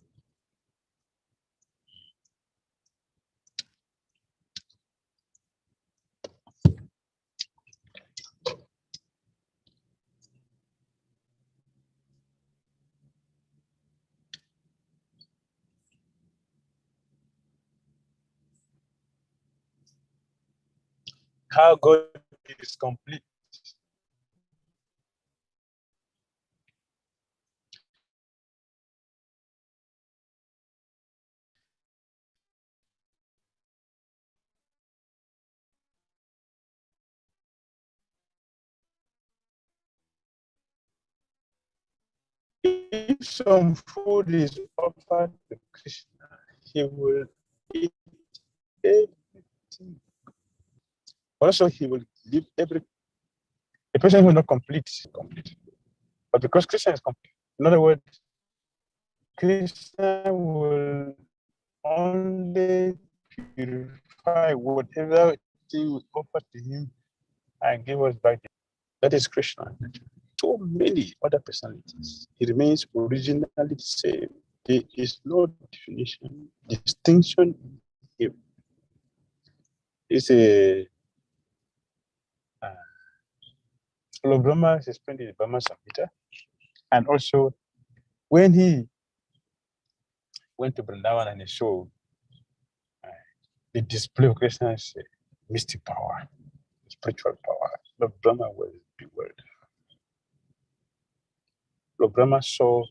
How God is complete. If some food is offered to Krishna, he will eat everything. Also, he will leave every. A person who is not complete is complete. But because Krishna is complete, in other words, Krishna will only purify whatever thing we offer to him and give us back. That is Krishna. So many other personalities, he remains originally the same. There is no definition, distinction in him. It's a Lord Brahma is explained in the Brahma Samhita, and also when he went to Vrindavan and he saw the display of Krishna's mystic power, spiritual power, Lord Brahma was bewildered. Lord Brahma saw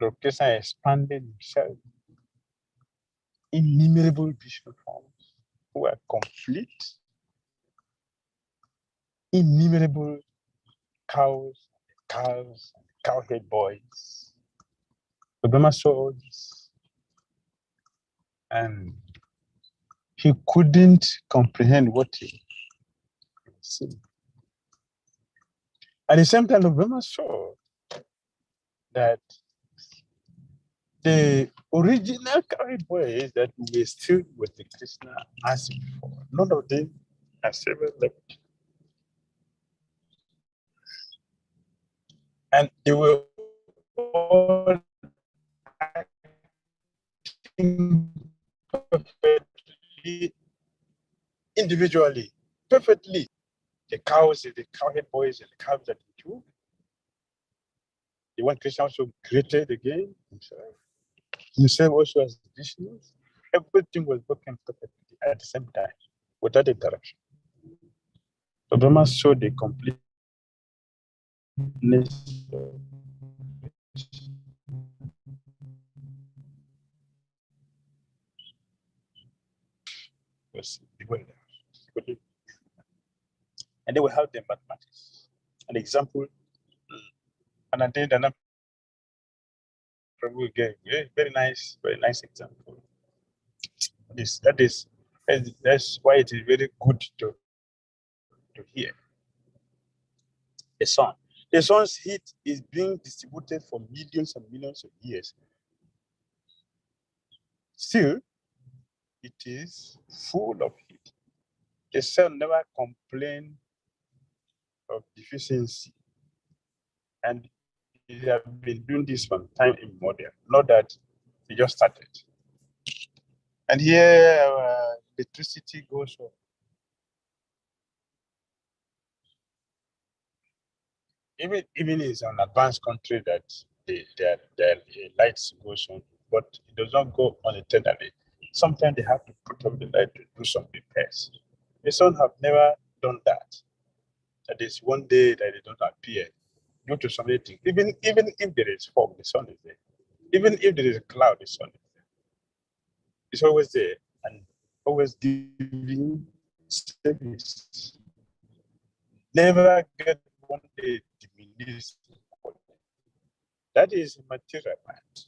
Lord Krishna expanding himself, innumerable Vishnu forms who are complete, innumerable cows, calves, cowhead boys. Lord Brahma saw all this, and he couldn't comprehend what he was seeing. At the same time, Lord Brahma saw that the original cowhead boys that were still with the Krishna as before, none of them has ever left. And they were all acting perfectly, individually, perfectly. The cows, the cowhead boys, and the calves that they took. The one Krishna also created again himself also as Vishnu. Everything was working perfectly at the same time, without interruption. So Brahma saw the completeness was bewildered. And they will have the mathematics. An example, and I did another Prabhu gave a very nice example. That's why it is very good to hear. The sun. The sun's heat is being distributed for millions and millions of years. Still, it is full of heat. The sun never complained of deficiency, and they have been doing this from time immemorial. Not that they just started. And here, electricity goes on. Even it's an advanced country that their lights goes on, but it does not go on eternally. Sometimes they have to put up the light to do some repairs. The sun have never done that. That is one day that they don't appear due to some things. Even if there is fog, the sun is there. Even if there is a cloud, the sun is there. It's always there and always giving service. Never get one day diminished. That is material mind.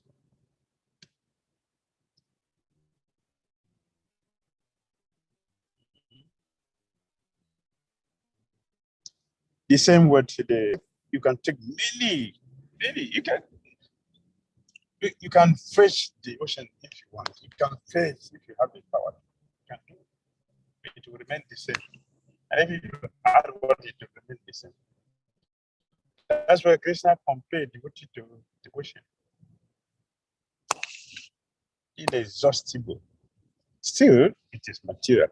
The same word today, you can take many, you can fish the ocean if you want. You can fish if you have the power. You can do it. It will remain the same. And if you add what, it will remain the same. That's why Krishna compared the devotee to the ocean. Inexhaustible. Still, it is material.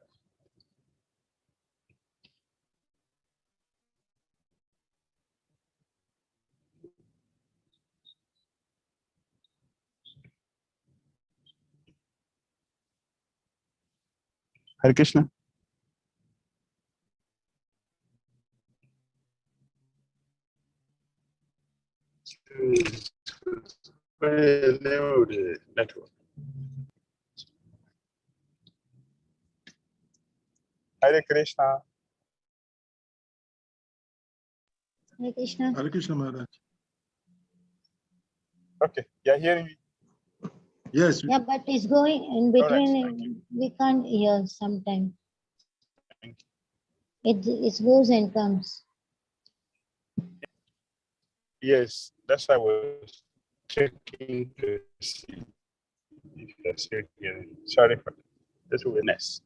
Hare Krishna. The name of the network. Hare Krishna. Hare Krishna. Hare Krishna Maharaj. Okay, you're hearing me? Yes. Yeah, but it's going in between. We can't hear sometimes. It goes and comes. Yes, that's why I was checking to see if you're still hearing. Sorry for that. This awareness.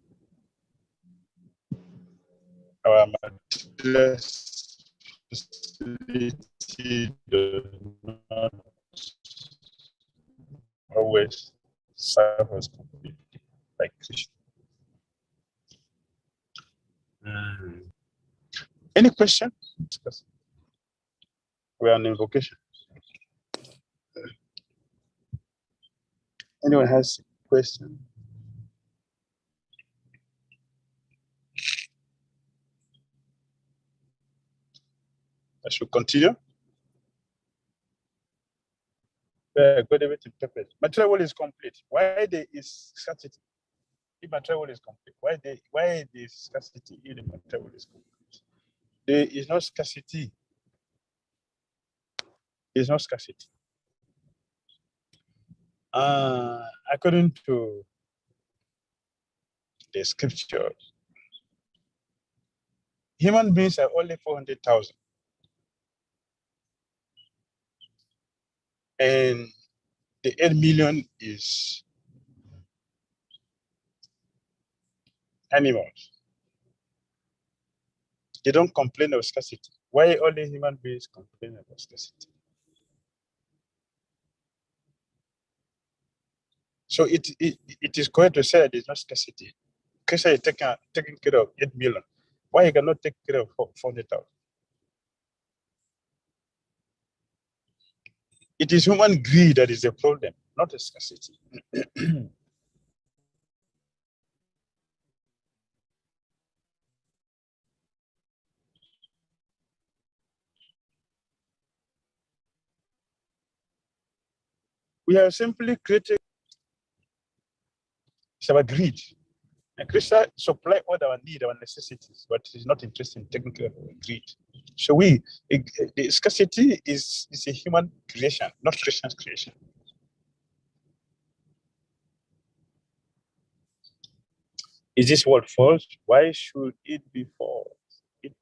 Our materialist facility does not always serve us completely like Krishna. Any question? We are on invocation. Anyone has a question? I should continue. Good way to interpret. Material world is complete. Why there is scarcity? If material world is complete, why there is scarcity if the material world is complete? There is no scarcity. There is no scarcity. According to the scriptures, human beings are only 400,000. And the 8 million is animals. They don't complain of scarcity. Why only human beings complain about scarcity? So it is correct to say that there's no scarcity. Krishna is taking care of 8 million. Why you cannot take care of 400,000? It is human greed that is the problem, not the scarcity. We have simply created. It's our greed. And Krishna supply all our need, our necessities, but he's not interested in taking care of our greed. So the scarcity is a human creation, not Krishna's creation. Is this world false? Why should it be false? If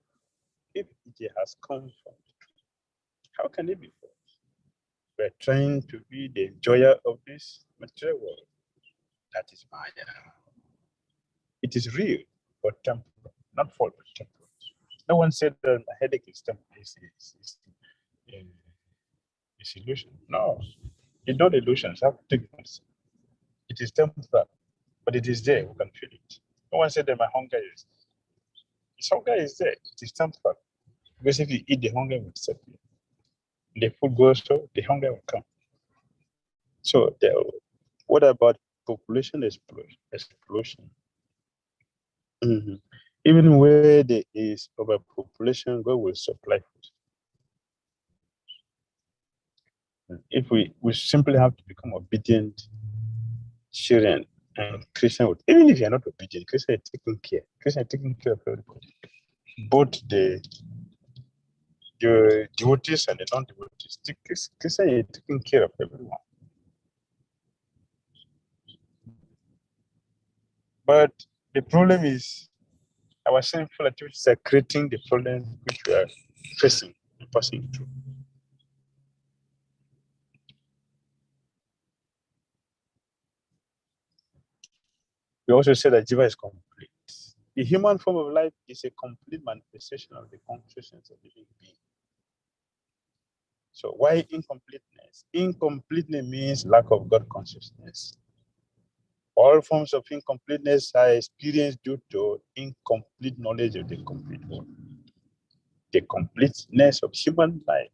it has come from the truth, how can it be false? We're trying to be the enjoyer of this material world. That is Maya. It is real, but temporal, not false, but temporal. No one said that a headache is temporal. It's illusion. No, it's not illusions. Have to take it. It is temporal, but it is there. We can feel it. No one said that my hunger is. This hunger is there. It is temporal. Because if you eat, the hunger will disappear. The food goes so the hunger will come. So what about population explosion? Mm-hmm. Even where there is overpopulation, God will supply food. If we simply have to become obedient children, and Christian would, even if you're not obedient, Christian is taking care. Christian is taking care of everybody. Both the devotees and the non-devotees. Christian is taking care of everyone. But the problem is our sinful activities are creating the problem which we are facing and passing through. We also say that Jiva is complete. The human form of life is a complete manifestation of the consciousness of the living being. So why incompleteness? Incompleteness means lack of God consciousness. All forms of incompleteness are experienced due to incomplete knowledge of the complete world. The completeness of human life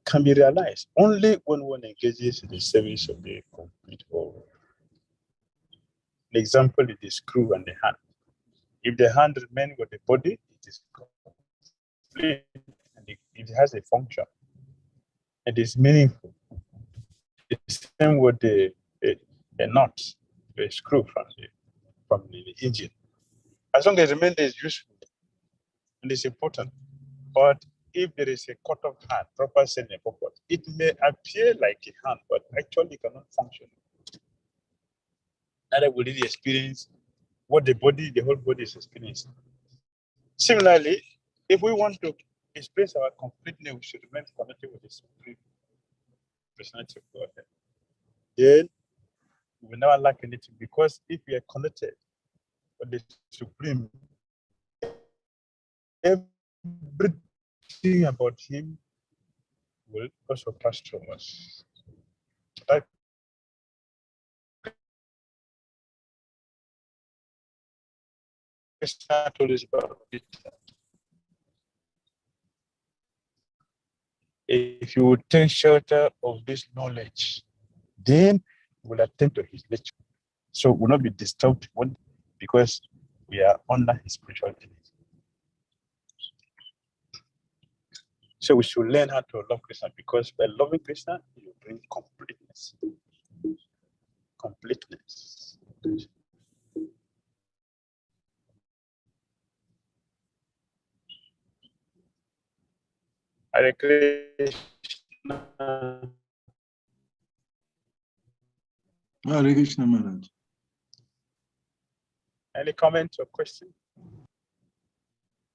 can be realized only when one engages in the service of the complete world. The example is the screw and the hand. If the hand remains with the body, it is complete and it has a function. It is meaningful. The same with the nut, the screw from the engine. As long as it remains, it's useful and it's important. But if there is a cut-off hand, proper setting and purpose, it may appear like a hand, but actually it cannot function. Neither will it experience what the whole body is experiencing. Similarly, if we want to express our completeness, we should remain connected with the Supreme Personality of God. Then we will never lack anything, because if we are connected with the Supreme, everything about Him will also pass through us. That Krishna told us about it. If you would take shelter of this knowledge, then we'll attend to His lecture. So we'll not be disturbed because we are under His spiritual energy. So we should learn how to love Krishna, because by loving Krishna, you bring completeness. Completeness. Hare Krishna. Hare Krishna Maharaj. Any comments or questions?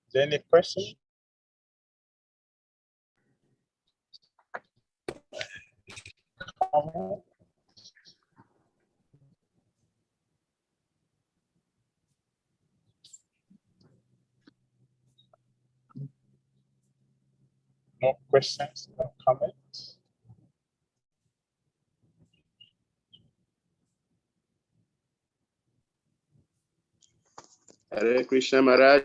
Is there any question? No questions, no comments. Hare Krishna Maharaj.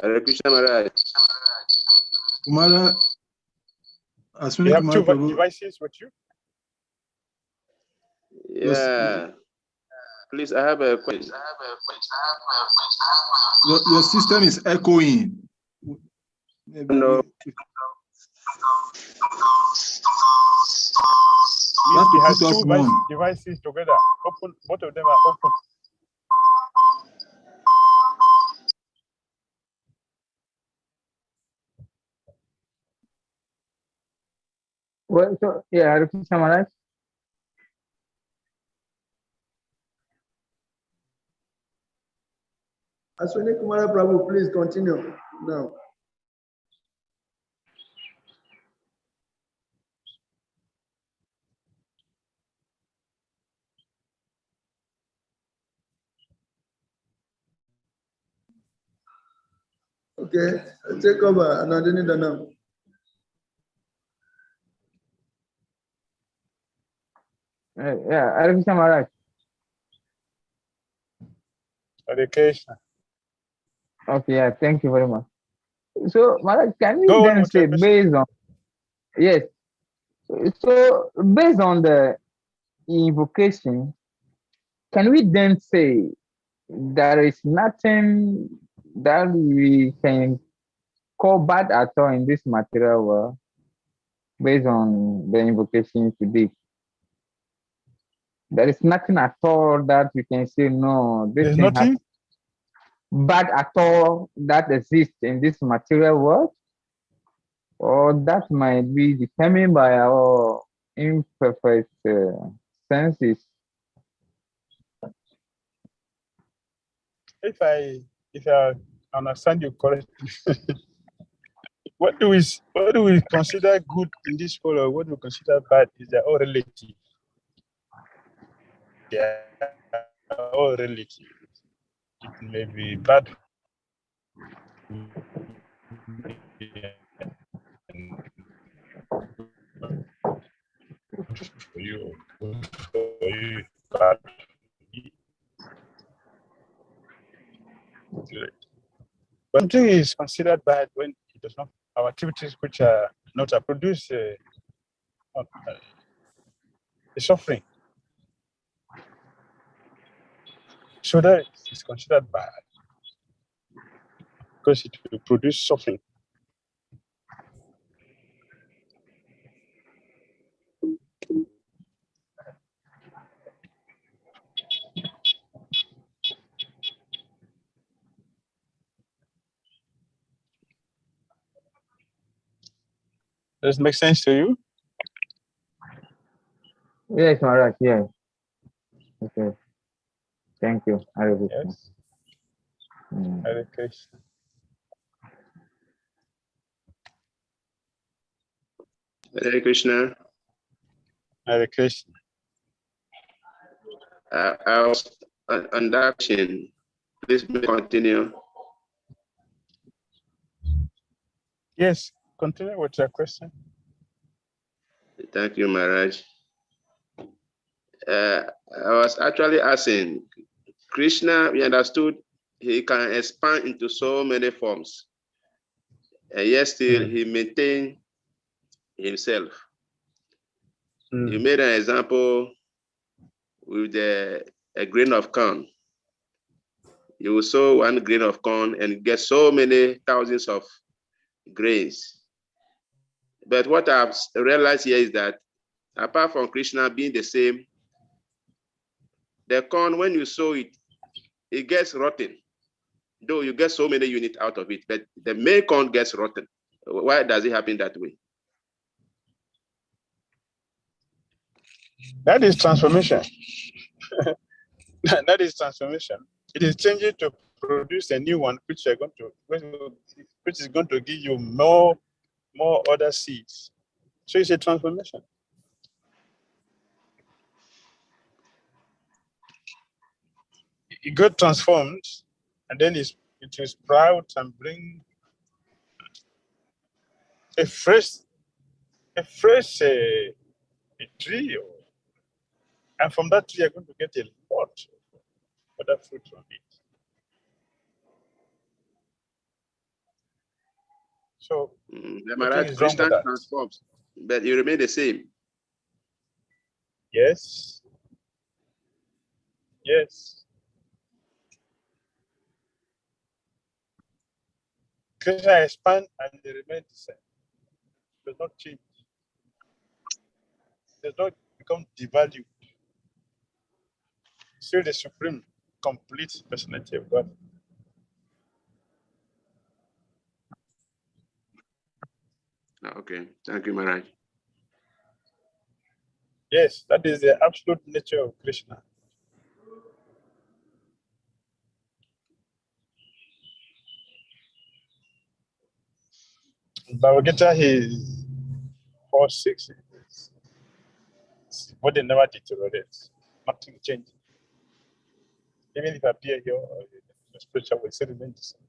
Hare Krishna Maharaj. Kumara, You have two devices with you? Yeah. Please, I have a question. Your system is echoing. Maybe No. You have two devices together. Open, both of them are open. Well, so yeah, Hare Krishna Maharaj. Aswini Kumara Prabhu, please continue now. Okay, take over, Anadini Danam. Yeah, Hare Krishna Maharaj. Hare Krishna. Okay, yeah, thank you very much. So, Maharaj, can we Go then on say based on, yes, so based on the invocation, can we then say there is nothing that we can call bad at all in this material world based on the invocation today? There is nothing at all that we can say, no, this There's thing nothing bad at all that exists in this material world, or that might be determined by our imperfect senses. If I understand you correctly, what do we consider good in this world, or what do we consider bad? Is they're all relative. They are all relative. It may be bad for you, good for you, bad. But something is considered bad when it does not. Our activities which are not produce the suffering. So that is considered bad because it will produce suffering. Does it make sense to you? Yes, Maharaj, yes. Okay. Thank you. Hare Krishna. Yes. Hare Krishna. Hare Krishna. Hare Krishna. I was on that question. Please continue. Yes, continue with your question. Thank you, Maharaj. I was actually asking, Krishna, we understood he can expand into so many forms, and yet still he maintained himself. You made an example with a grain of corn. You will sow one grain of corn and get so many thousands of grains. But what I've realized here is that apart from Krishna being the same, the corn, when you sow it, it gets rotten. Though you get so many units out of it, but the main corn gets rotten. Why does it happen that way? That is transformation. That is transformation. It is changing to produce a new one, which is going to give you more other seeds. So it's a transformation. It got transformed, and then it will sprout and bring a fresh a tree, and from that tree you're going to get a lot of other fruit from it. So Krishna transforms, but you remain the same. Yes. Yes. Krishna expand and they remain the same. Does not change. Does not become devalued. Still the supreme, complete personality of God. Okay, thank you, Maharaj. Yes, that is the absolute nature of Krishna. Bhagavad Gita is 4:6. What they never deteriorates. Nothing changes. Even if I appear here or the spiritual will still remain the same.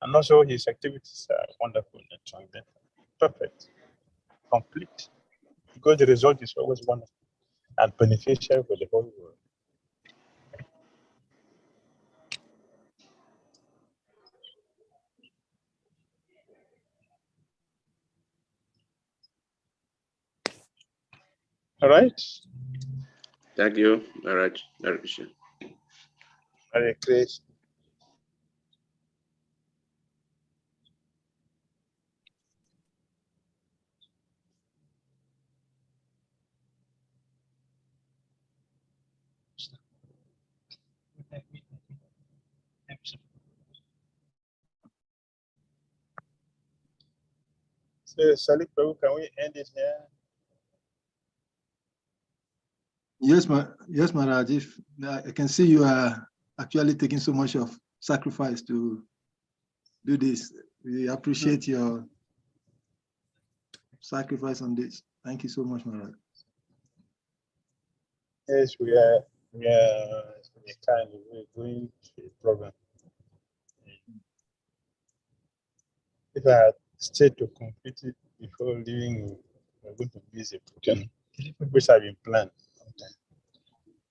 And also his activities are wonderful and transcendental. Perfect. Complete. Because the result is always wonderful and beneficial for the whole world. All right. Thank you, Maharaj. Hare Krishna. Hare Krishna. So, Salik Prabhu, can we end it here? Yes, Maharaj. If I can see you are actually taking so much of sacrifice to do this. We appreciate your sacrifice on this. Thank you so much, Maharaj. Yes, we are kind of doing a program. If I had stayed to complete it before leaving, we're going to miss a program, which have been planned.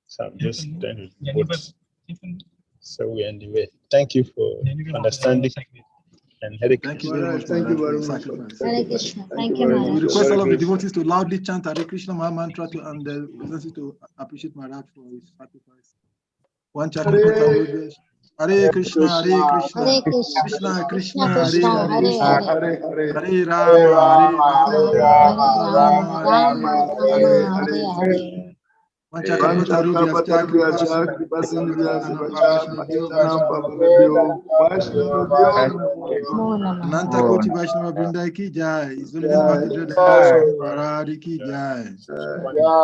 So I'm just trying to put. So we end the way. Thank you for understanding. And Hare Krishna. Thank you very much. Thank you very much. Hare Krishna. Thank you, Maharaj. We request all of the devotees to loudly chant Hare Krishna Maha Mantra and the listeners to appreciate Maharaj for his sacrifice. One chant. Hare Krishna, Hare Krishna, Hare Krishna, Krishna Krishna, Krishna, Hare Hare Hare, Hare, Hare Rama, Hare Rama, Rama, Rama Rama, Hare Rama, Hare. Hare Hare. Ananta Koti Vaishnava Brinda ki jai. Zulun Bhakti Swami Maharaj ki jai.